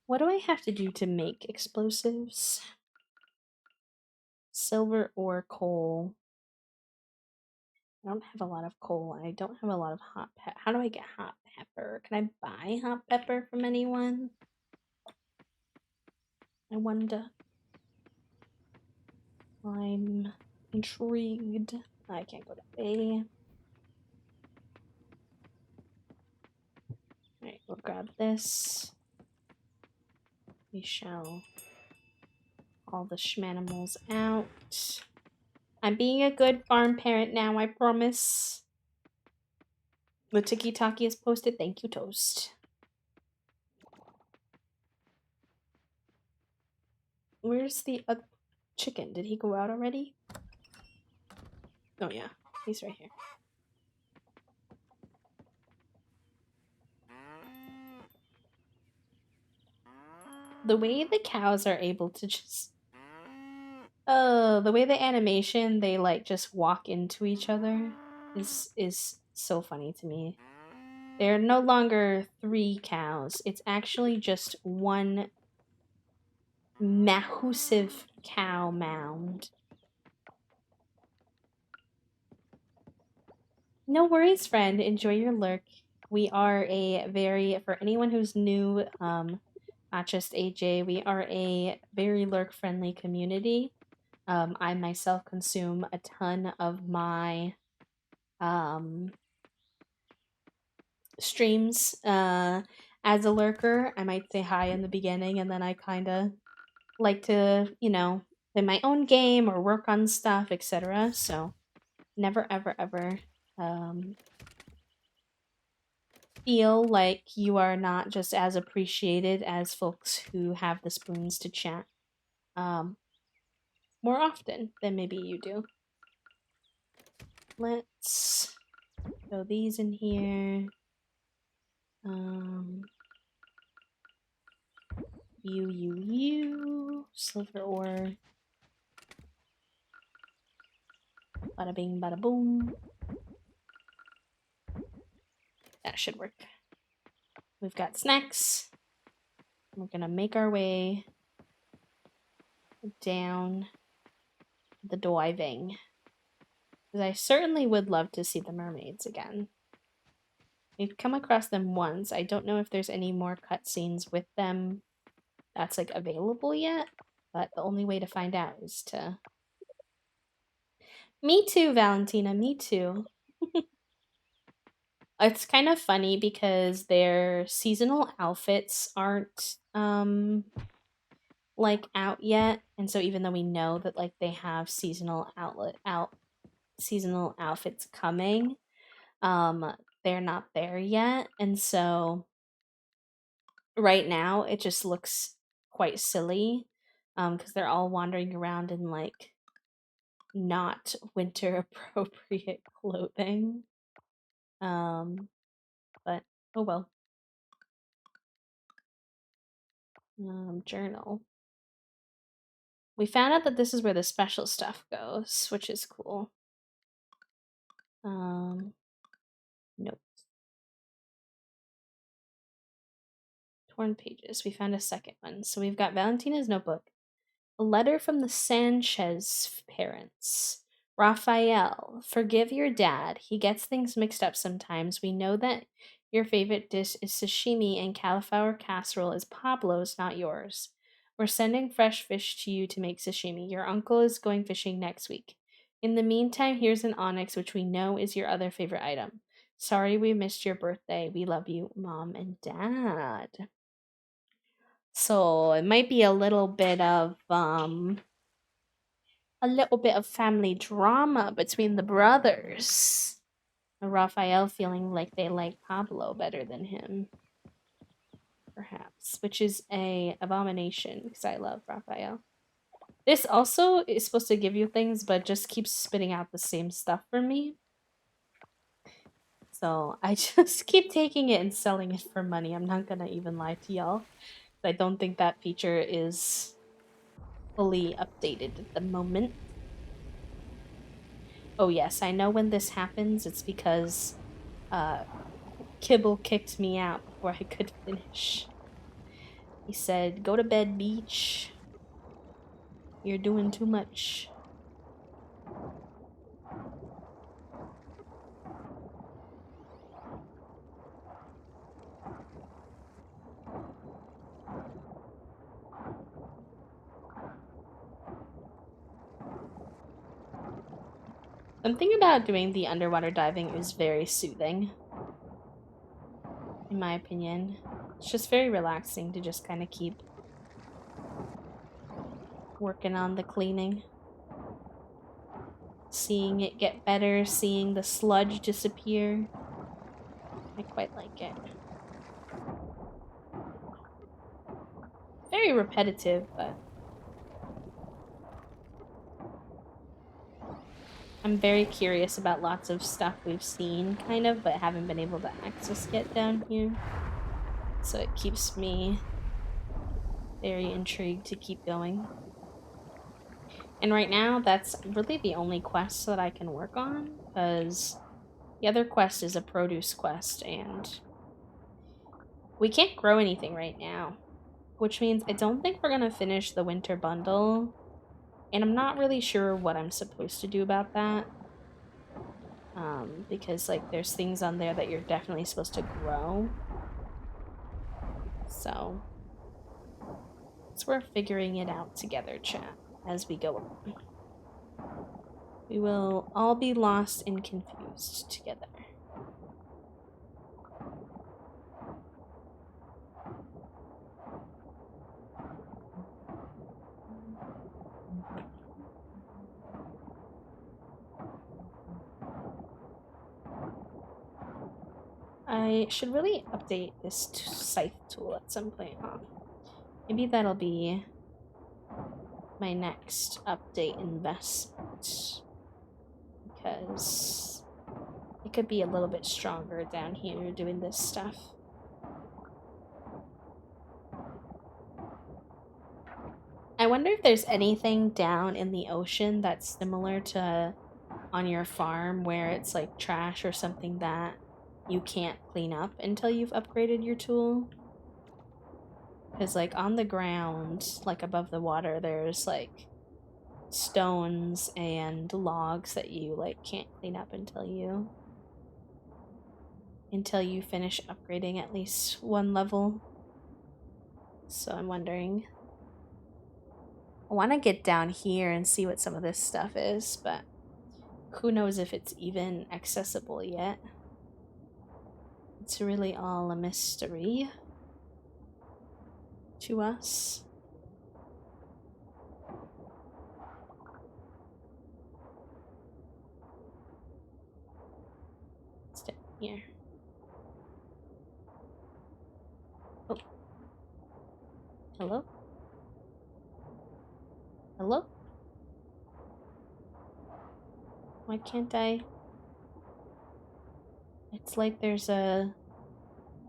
What do I have to do to make explosives? Silver or coal? I don't have a lot of coal. I don't have a lot of hot pepper. How do I get hot pepper? Can I buy hot pepper from anyone? I wonder. I'm intrigued. I can't go to A. Alright, we'll grab this. We shall all the schmanimals out. I'm being a good farm parent now, I promise. The Tiki Taki is posted. Thank you, Toast. Where's the other chicken? Did he go out already? Oh yeah, he's right here. The way the cows are able to just... the way the animation, they like just walk into each other is so funny to me. They're no longer 3 cows. It's actually just one massive cow mound. No worries, friend. Enjoy your lurk. We are a very, for anyone who's new, not just AJ, we are a very lurk friendly community. I myself consume a ton of my um, streams as a lurker. I might say hi in the beginning and then I kind of like to, play my own game or work on stuff, etc. So never, ever, ever um, feel like you are not just as appreciated as folks who have the spoons to chat um, more often than maybe you do. Let's throw these in here. Um, silver ore. Bada bing, bada boom. That should work. We've got snacks. We're gonna make our way down the diving. Because I certainly would love to see the mermaids again. We've come across them once. I don't know if there's any more cutscenes with them that's like available yet, but the only way to find out is to. Me too, Valentina. Me too. It's kind of funny because their seasonal outfits aren't like out yet, and so even though we know that like they have seasonal outfits coming, they're not there yet, and so right now it just looks quite silly because they're all wandering around in like not winter appropriate clothing. But oh well. Journal. We found out that this is where the special stuff goes, which is cool. Nope. Torn pages. We found a second one. So we've got Valentina's notebook. A letter from the Sanchez parents. Raphael, forgive your dad. He gets things mixed up sometimes. We know that your favorite dish is sashimi and cauliflower casserole is Pablo's, not yours. We're sending fresh fish to you to make sashimi. Your uncle is going fishing next week. In the meantime, here's an onyx, which we know is your other favorite item. Sorry we missed your birthday. We love you, Mom and Dad. So it might be a little bit of family drama between the brothers. Raphael feeling like they like Pablo better than him. Perhaps. Which is a abomination because I love Raphael. This also is supposed to give you things, but just keeps spitting out the same stuff for me. So I just keep taking it and selling it for money. I'm not gonna even lie to y'all. I don't think that feature is fully updated at the moment. Oh yes, I know when this happens, it's because Kibble kicked me out before I could finish. He said, go to bed, Beach. You're doing too much. Something about doing the underwater diving is very soothing. In my opinion. It's just very relaxing to just kind of keep working on the cleaning. Seeing it get better, seeing the sludge disappear. I quite like it. Very repetitive, but I'm very curious about lots of stuff we've seen, kind of, but haven't been able to access yet down here. So it keeps me very intrigued to keep going. And right now, that's really the only quest that I can work on, because the other quest is a produce quest, and we can't grow anything right now. Which means I don't think we're going to finish the winter bundle, and I'm not really sure what I'm supposed to do about that. Because like there's things on there that you're definitely supposed to grow. So we're figuring it out together, chat, as we go along. We will all be lost and confused together. I should really update this scythe tool at some point, huh? Maybe that'll be my next update investment. Because it could be a little bit stronger down here doing this stuff. I wonder if there's anything down in the ocean that's similar to on your farm where it's like trash or something that you can't clean up until you've upgraded your tool. Because like on the ground, like above the water, there's like stones and logs that you like can't clean up until you finish upgrading at least one level. So I'm wondering, I want to get down here and see what some of this stuff is, but who knows if it's even accessible yet. It's really all a mystery to us. It's down here. Oh. Hello? Hello? Why can't I? It's like there's a...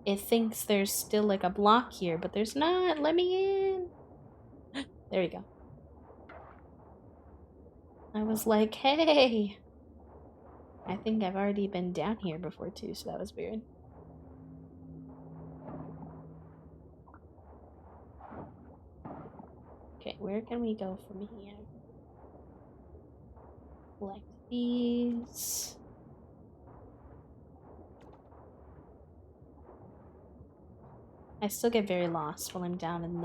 It thinks there's still like a block here, but there's not. Let me in. There you go. I was like, hey. I think I've already been down here before too, so that was weird. Okay, where can we go from here? Collect these. I still get very lost while I'm down in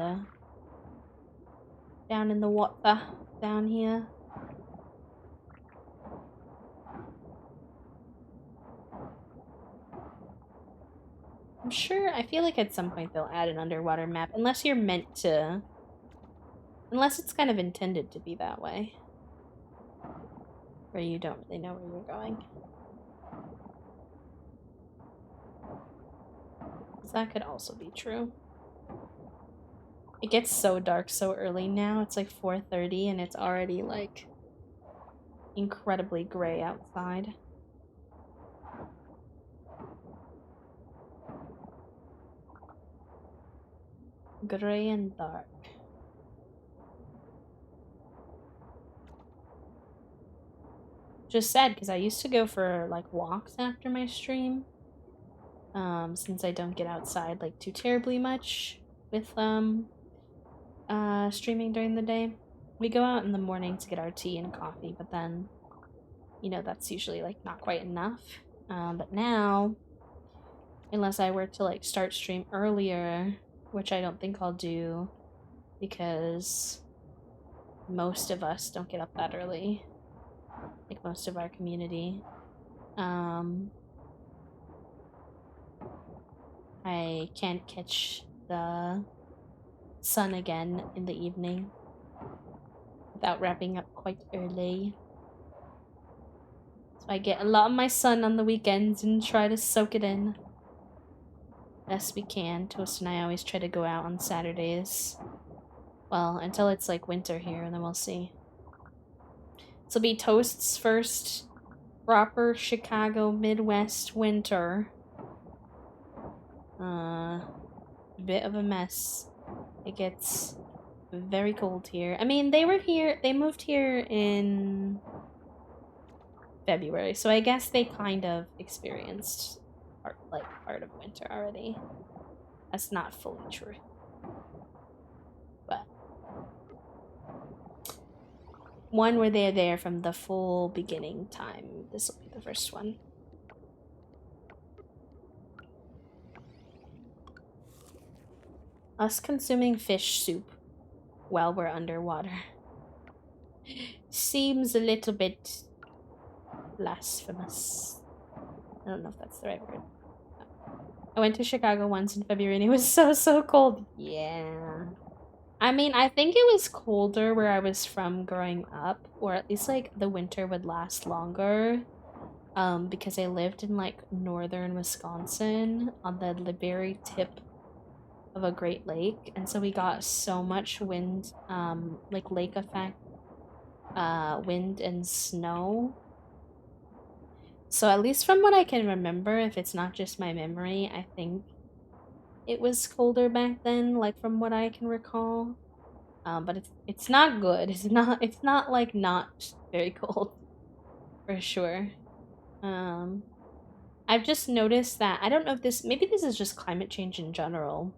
the water down here. I'm sure, I feel like at some point they'll add an underwater map, unless you're meant to, unless it's kind of intended to be that way, where you don't really know where you're going. That could also be true. It gets so dark so early now. It's like 4:30 and it's already like incredibly gray outside. Gray and dark. Just sad because I used to go for like walks after my stream. Since I don't get outside like too terribly much with streaming during the day. We go out in the morning to get our tea and coffee, but then, you know, that's usually like not quite enough. But now, unless I were to like start stream earlier, which I don't think I'll do because most of us don't get up that early, like most of our community. I can't catch the sun again in the evening without wrapping up quite early. So I get a lot of my sun on the weekends and try to soak it in best we can. Toast and I always try to go out on Saturdays. Well, until it's like winter here, and then we'll see. This will be Toast's first proper Chicago Midwest winter. Bit of a mess. It gets very cold here. I mean, they moved here in February, so I guess they kind of experienced part of winter already. That's not fully true. But one where they're there from the full beginning time. This will be the first one. Us consuming fish soup while we're underwater seems a little bit blasphemous. I don't know if that's the right word. I went to Chicago once in February and it was so cold. Yeah. I mean, I think it was colder where I was from growing up, or at least like the winter would last longer. Because I lived in like northern Wisconsin on the very tip of a Great Lake, and so we got so much wind, like lake effect, wind and snow. So at least from what I can remember, if it's not just my memory, I think it was colder back then, like from what I can recall. But it's not good. It's not like not very cold for sure. I've just noticed that I don't know if maybe this is just climate change in general.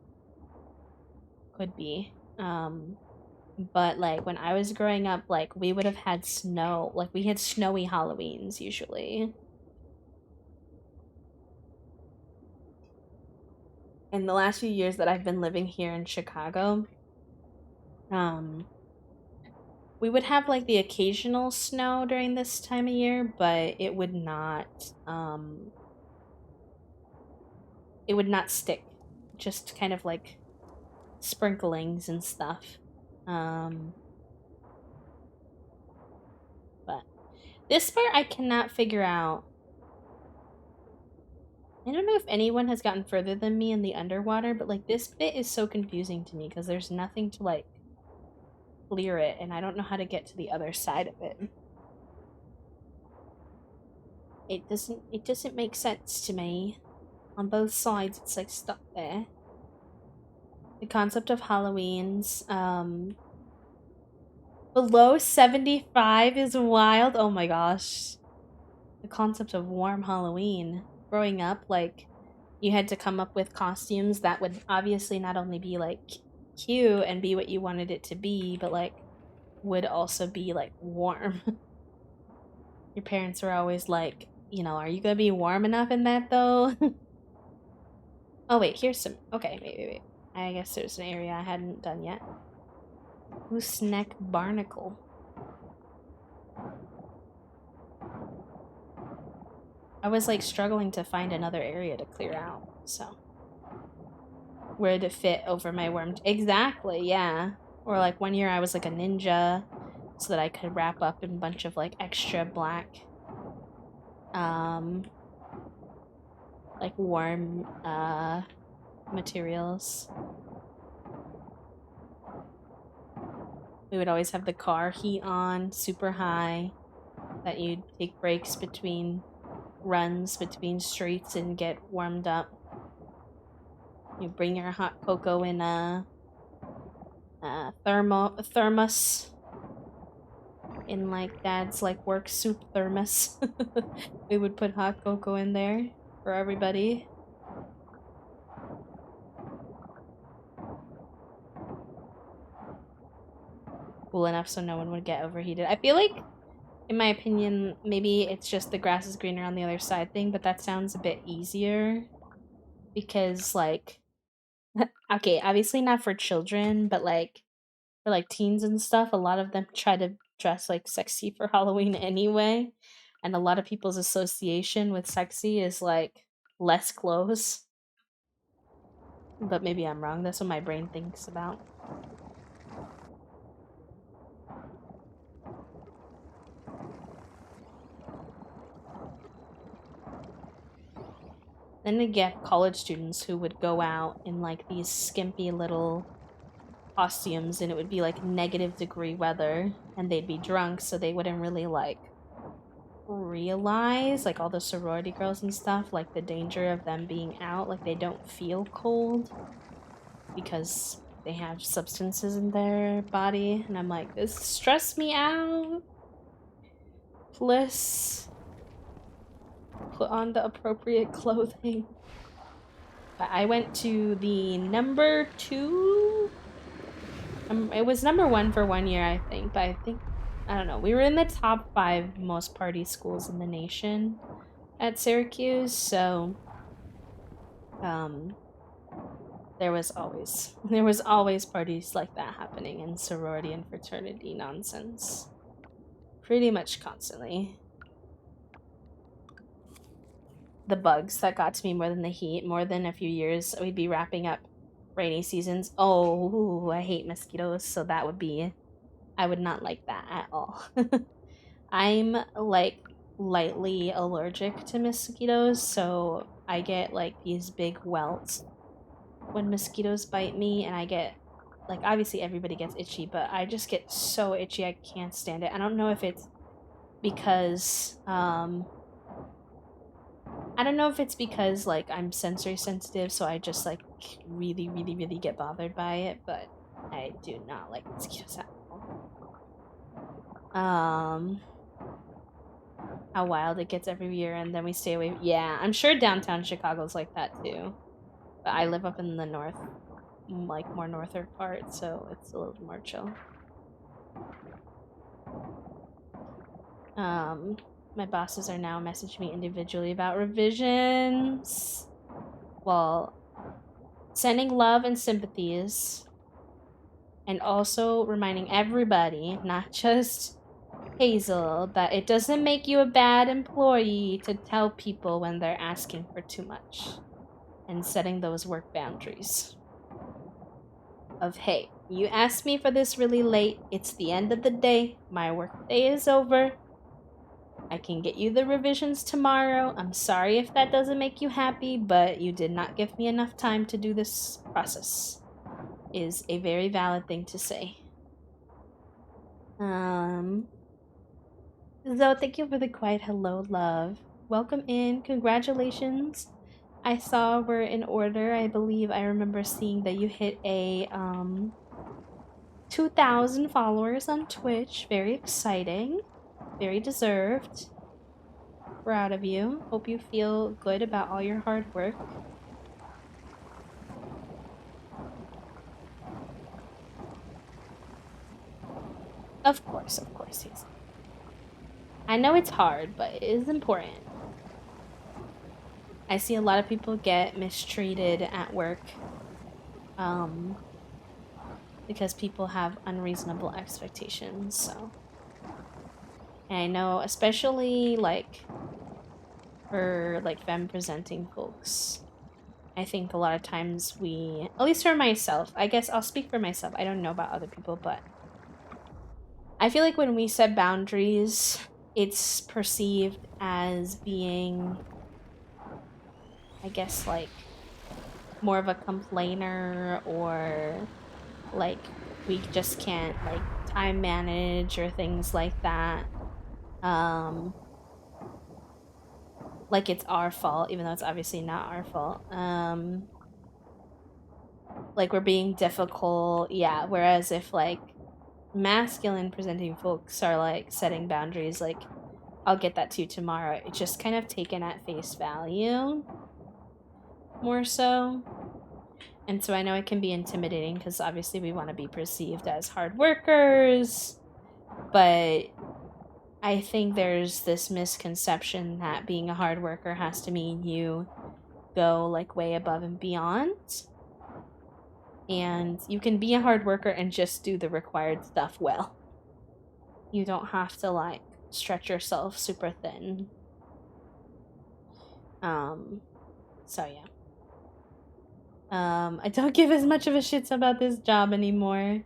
Could be. But like when I was growing up, like we would have had snow. Like we had snowy Halloweens usually. In the last few years that I've been living here in Chicago, we would have like the occasional snow during this time of year, but it would not stick. Just kind of like sprinklings and stuff. But this part I cannot figure out. I don't know if anyone has gotten further than me in the underwater, but like this bit is so confusing to me because there's nothing to like clear it, and I don't know how to get to the other side of it. It doesn't make sense to me. On both sides, it's like stuck there. The concept of Halloween's, below 75 is wild. Oh my gosh. The concept of warm Halloween. Growing up, like, you had to come up with costumes that would obviously not only be, like, cute and be what you wanted it to be, but, like, would also be, like, warm. Your parents were always like, you know, are you gonna be warm enough in that, though? Oh, wait, here's some... Okay, wait. I guess there's an area I hadn't done yet. Gooseneck Barnacle. I was like struggling to find another area to clear out, so where to fit over my worm. Exactly, yeah. Or like one year I was like a ninja, so that I could wrap up in a bunch of like extra black, like warm materials. We would always have the car heat on super high, that you'd take breaks between runs between streets and get warmed up. You bring your hot cocoa in a thermos, in like dad's like work soup thermos. We would put hot cocoa in there for everybody. Cool enough so no one would get overheated. I feel like, in my opinion, maybe it's just the grass is greener on the other side thing, but that sounds a bit easier. Because, like, okay, obviously not for children, but like, for like teens and stuff, a lot of them try to dress like sexy for Halloween anyway. And a lot of people's association with sexy is like less clothes. But maybe I'm wrong. That's what my brain thinks about. Then you get college students who would go out in like these skimpy little costumes, and it would be like -degree weather, and they'd be drunk, so they wouldn't really like realize, like all the sorority girls and stuff, like the danger of them being out. Like they don't feel cold because they have substances in their body, and I'm like, this stressed me out. Please put on the appropriate clothing. But I went to the number 2. It was number 1 for 1 year, I think. But I think I don't know. We were in the top 5 most party schools in the nation at Syracuse, so um there was always parties like that happening in sorority and fraternity nonsense. Pretty much constantly. The bugs that got to me more than the heat, more than a few years, we'd be wrapping up rainy seasons. Oh, I hate mosquitoes, so that would be, I would not like that at all. I'm like lightly allergic to mosquitoes, so I get like these big welts when mosquitoes bite me, and I get like, obviously everybody gets itchy, but I just get so itchy I can't stand it. I don't know if it's because I don't know if it's because like I'm sensory sensitive, so I just like really, really, really get bothered by it, but I do not like mosquitoes at all. How wild it gets every year, and then we stay away. Yeah, I'm sure downtown Chicago's like that too. But I live up in the north, like more northern part, so it's a little more chill. My bosses are now messaging me individually about revisions. Well, sending love and sympathies, and also reminding everybody, not just Hazel, that it doesn't make you a bad employee to tell people when they're asking for too much, and setting those work boundaries. Of, hey, you asked me for this really late, it's the end of the day, my work day is over, I can get you the revisions tomorrow. I'm sorry if that doesn't make you happy, but you did not give me enough time to do this process. Is a very valid thing to say. Zoe, thank you for the quiet hello, love. Welcome in. Congratulations. I saw we're in order. I believe I remember seeing that you hit a 2,000 followers on Twitch. Very exciting. Very deserved. Proud of you. Hope you feel good about all your hard work. Of course, Hazel. I know it's hard, but it is important. I see a lot of people get mistreated at work because people have unreasonable expectations, so. And I know, especially like for like femme presenting folks, I think a lot of times we, at least for myself, I guess I'll speak for myself. I don't know about other people, but I feel like when we set boundaries, it's perceived as being, I guess, like more of a complainer, or like we just can't like time manage or things like that. Like it's our fault, even though it's obviously not our fault. Like we're being difficult, yeah. Whereas if like masculine presenting folks are like setting boundaries, like I'll get that to you tomorrow, it's just kind of taken at face value more so. And so I know it can be intimidating because obviously we want to be perceived as hard workers, but I think there's this misconception that being a hard worker has to mean you go like way above and beyond. And you can be a hard worker and just do the required stuff well. You don't have to like stretch yourself super thin. So yeah. I don't give as much of a shit about this job anymore.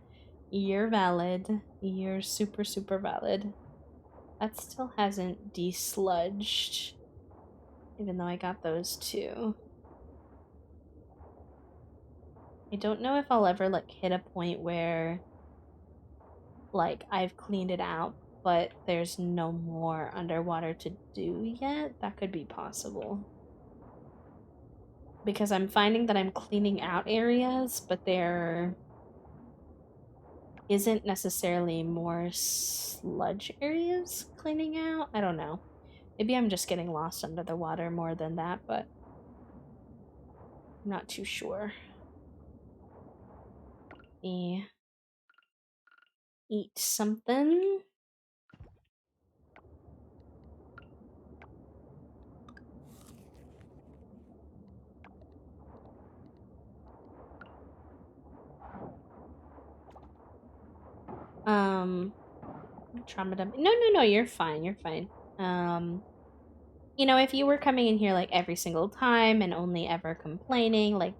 You're valid. You're super, super valid. That still hasn't desludged. Even though I got those two. I don't know if I'll ever like hit a point where like I've cleaned it out, but there's no more underwater to do yet. That could be possible. Because I'm finding that I'm cleaning out areas, but there isn't necessarily more sludge areas cleaning out. I don't know. Maybe I'm just getting lost under the water more than that, but I'm not too sure. Eat something. Trauma dumping. No, you're fine. You're fine. You know, if you were coming in here like every single time and only ever complaining, like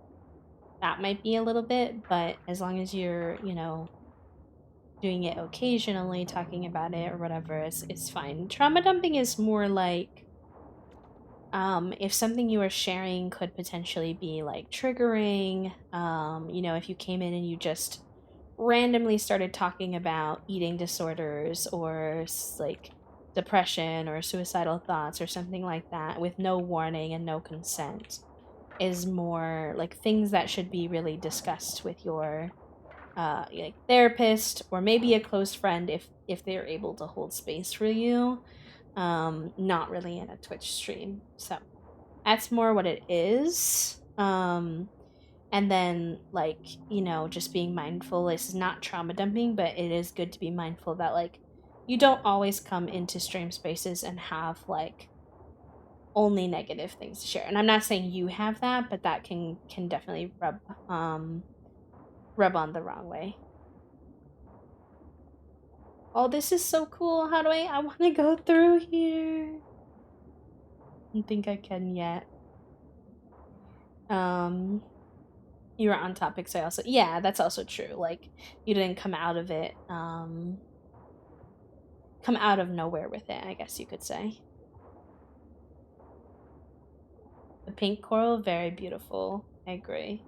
that might be a little bit, but as long as you're, you know, doing it occasionally, talking about it or whatever, it's fine. Trauma dumping is more like if something you are sharing could potentially be like triggering, you know, if you came in and you just randomly started talking about eating disorders or like depression or suicidal thoughts or something like that with no warning and no consent is more like things that should be really discussed with your like therapist or maybe a close friend if they're able to hold space for you, not really in a Twitch stream. So that's more what it is. And then like, you know, just being mindful. This is not trauma dumping, but it is good to be mindful that like you don't always come into stream spaces and have like only negative things to share. And I'm not saying you have that, but that can definitely rub on the wrong way. Oh, this is so cool. How do I want to go through here. I don't think I can yet. You were on topic, so I also, yeah, that's also true. Like you didn't come out of it, come out of nowhere with it, I guess you could say. The pink coral, very beautiful. I agree.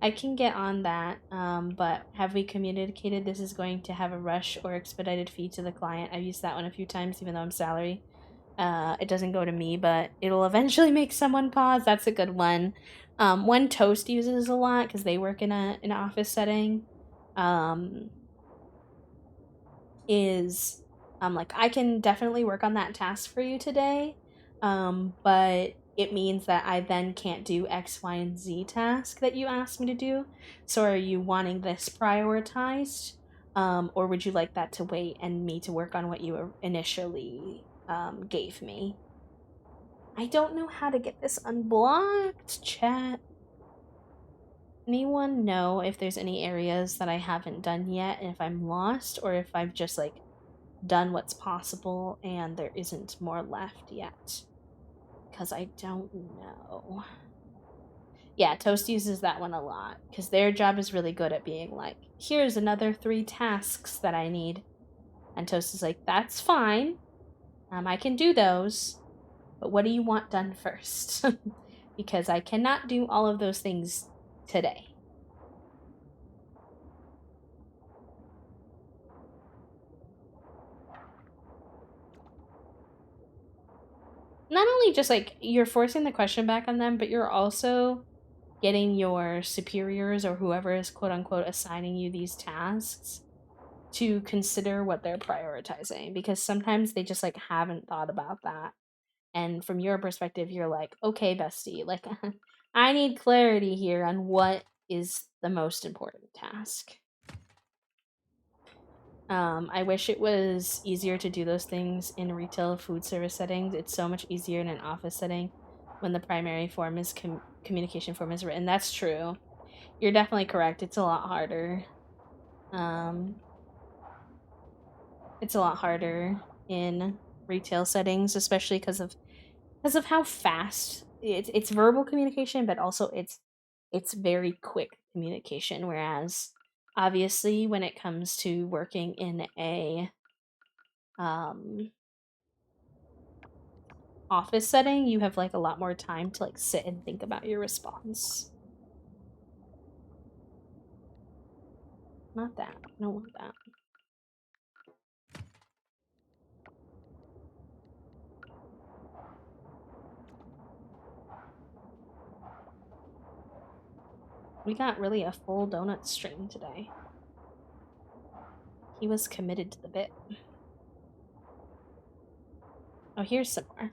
I can get on that, but have we communicated this is going to have a rush or expedited fee to the client? I've used that one a few times, even though I'm salary. It doesn't go to me, but it'll eventually make someone pause. That's a good one. One Toast uses a lot because they work in an office setting. Is like I can definitely work on that task for you today, but it means that I then can't do X, Y, and Z task that you asked me to do. So are you wanting this prioritized, or would you like that to wait and me to work on what you initially gave me? I don't know how to get this unblocked, chat. Anyone know if there's any areas that I haven't done yet and if I'm lost or if I've just like done what's possible and there isn't more left yet? Because I don't know. Yeah, Toast uses that one a lot because their job is really good at being like, here's another 3 tasks that I need. And Toast is like, that's fine. I can do those. But what do you want done first? Because I cannot do all of those things today. Not only just like you're forcing the question back on them, but you're also getting your superiors or whoever is quote unquote assigning you these tasks to consider what they're prioritizing because sometimes they just like haven't thought about that. And from your perspective, you're like, okay, bestie, like I need clarity here on what is the most important task. I wish it was easier to do those things in retail food service settings. It's so much easier in an office setting when the primary form is communication form is written. That's true. You're definitely correct. It's a lot harder. Um, it's a lot harder in retail settings, especially because of how fast it's verbal communication, but also it's very quick communication. Whereas obviously when it comes to working in a um office setting, you have like a lot more time to like sit and think about your response. Not that. I don't want that. We got really a full donut stream today. He was committed to the bit. Oh, here's some more.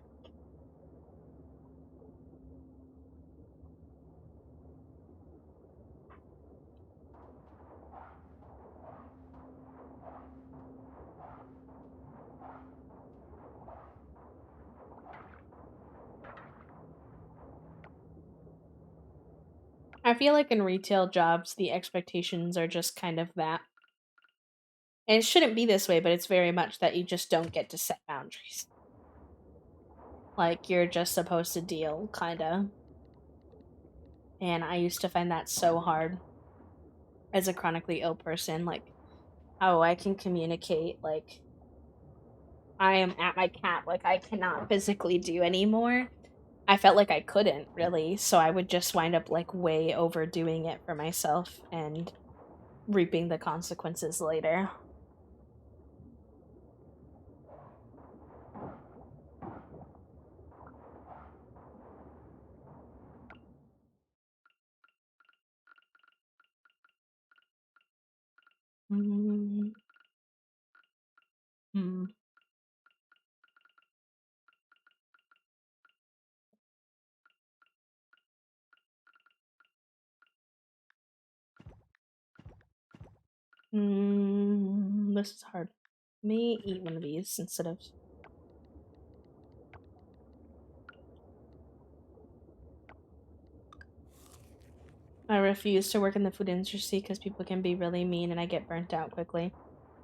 I feel like in retail jobs, the expectations are just kind of that. And it shouldn't be this way, but it's very much that you just don't get to set boundaries. Like, you're just supposed to deal, kinda. And I used to find that so hard as a chronically ill person. Like, oh, I can communicate, like, I am at my cap, like, I cannot physically do anymore. I felt like I couldn't, really, so I would just wind up, like, way overdoing it for myself and reaping the consequences later. Mm, hmm. This is hard. Let me eat one of these instead of... I refuse to work in the food industry because people can be really mean and I get burnt out quickly.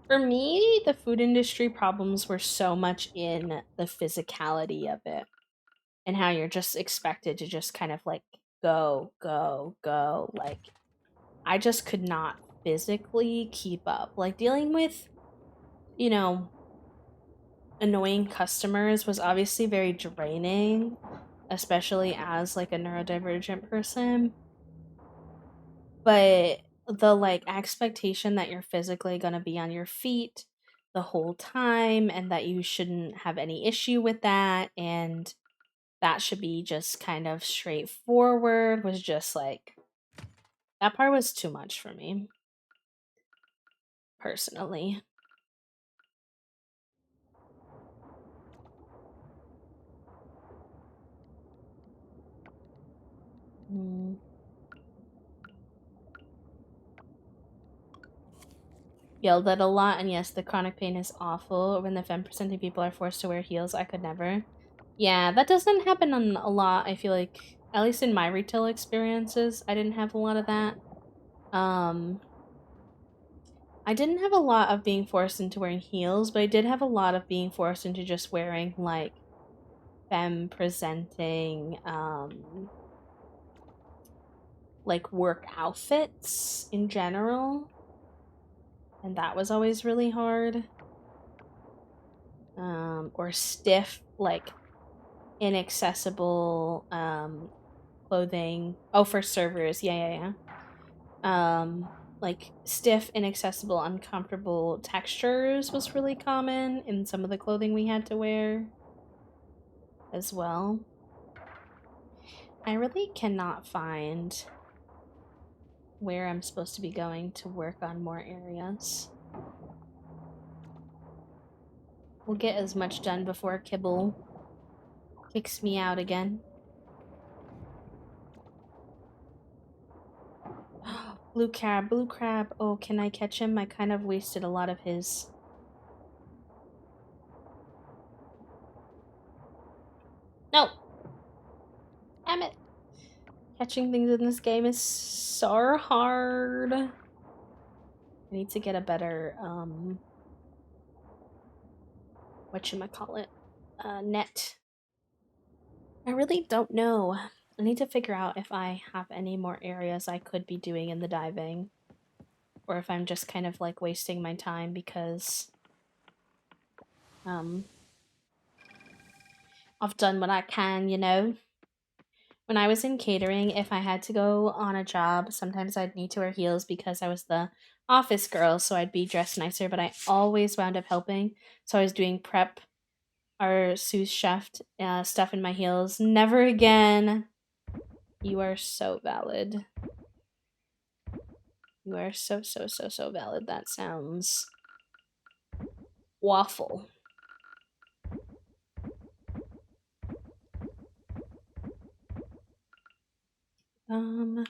For me, the food industry problems were so much in the physicality of it and how you're just expected to just kind of like go, go, go. Like, I just could not physically keep up. Like, dealing with, you know, annoying customers was obviously very draining, especially as like a neurodivergent person. But the like expectation that you're physically going to be on your feet the whole time and that you shouldn't have any issue with that and that should be just kind of straightforward was just like that part was too much for me personally. Mm. Yelled at a lot, and yes, the chronic pain is awful. When the 10% of people are forced to wear heels, I could never. Yeah, that doesn't happen on a lot. I feel like, at least in my retail experiences, I didn't have a lot of that. Um, I didn't have a lot of being forced into wearing heels, but I did have a lot of being forced into just wearing like femme presenting, like work outfits in general, and that was always really hard. Or stiff, like inaccessible clothing. Oh, for servers, yeah. Like stiff, inaccessible, uncomfortable textures was really common in some of the clothing we had to wear as well. I really cannot find where I'm supposed to be going to work on more areas. We'll get as much done before Kibble kicks me out again. Blue crab, blue crab. Oh, can I catch him? I kind of wasted a lot of his. No! Damn it! Catching things in this game is so hard. I need to get a better, whatchamacallit, net. I really don't know. I need to figure out if I have any more areas I could be doing in the diving. Or if I'm just kind of like wasting my time because, I've done what I can, you know? When I was in catering, if I had to go on a job, sometimes I'd need to wear heels because I was the office girl, so I'd be dressed nicer, but I always wound up helping. So I was doing prep or sous chef stuff in my heels. Never again. You are so valid. You are so, so, so, so valid. That sounds waffle. Let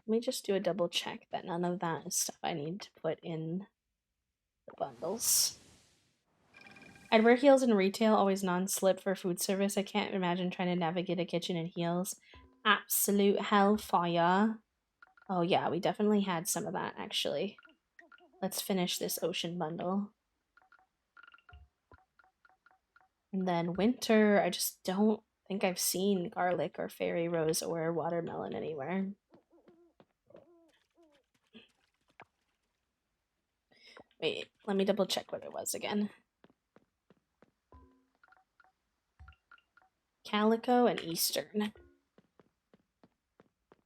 me just do a double check that none of that is stuff I need to put in the bundles. I'd wear heels in retail, always non-slip for food service. I can't imagine trying to navigate a kitchen in heels. Absolute hellfire. Oh yeah, we definitely had some of that, actually. let's finish this ocean bundle. And then winter, I just don't think I've seen garlic or fairy rose or watermelon anywhere. Wait, let me double check what it was again. Calico and Eastern.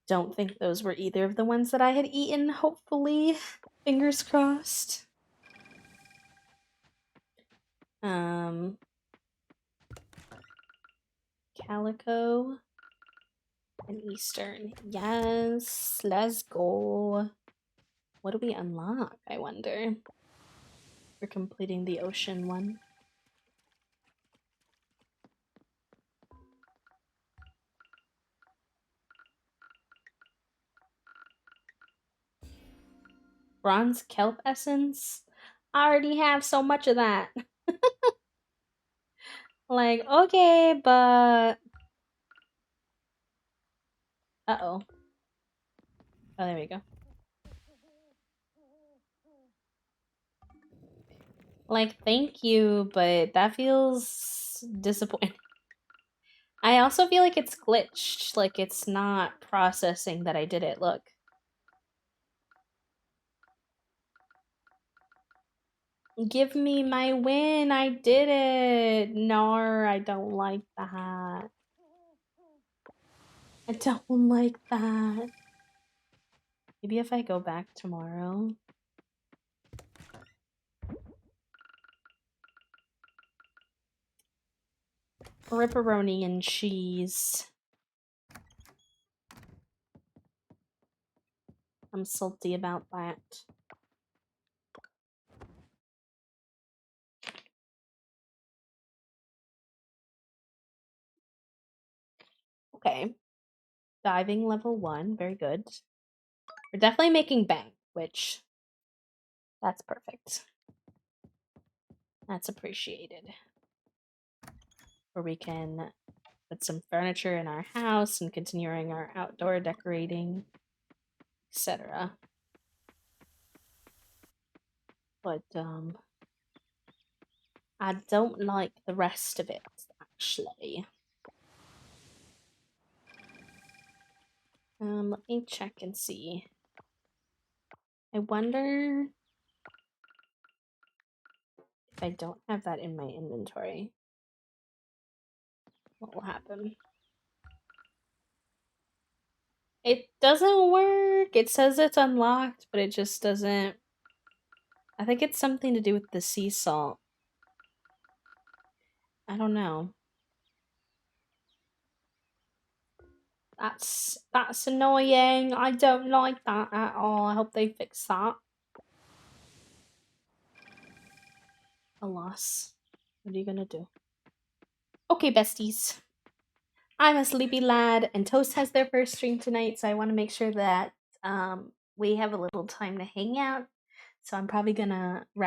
Don't think those were either of the ones that I had eaten, hopefully. Fingers crossed. Calico and Eastern. Yes, let's go. What do we unlock, I wonder? For completing the ocean one. Bronze kelp essence? I already have so much of that. Like, okay, but... Uh-oh. Oh, there we go. Like, thank you, but that feels disappointing. I also feel like it's glitched. Like, it's not processing that I did it. Look. Give me my win. I did it. No, I don't like that. I don't like that. Maybe if I go back tomorrow. Ripperoni and cheese. I'm salty about that. Okay. Diving level 1. Very good. We're definitely making bank, which... that's perfect. That's appreciated. Where we can put some furniture in our house and continuing our outdoor decorating, etc. But I don't like the rest of it, actually. Let me check and see. I wonder if I don't have that in my inventory, what will happen? It doesn't work. It says it's unlocked, but it just doesn't. I think it's something to do with the sea salt. I don't know. That's annoying. I don't like that at all. I hope they fix that. A loss. What are you gonna do? Okay, besties. I'm a sleepy lad, and Toast has their first stream tonight, so I want to make sure that we have a little time to hang out. So I'm probably gonna wrap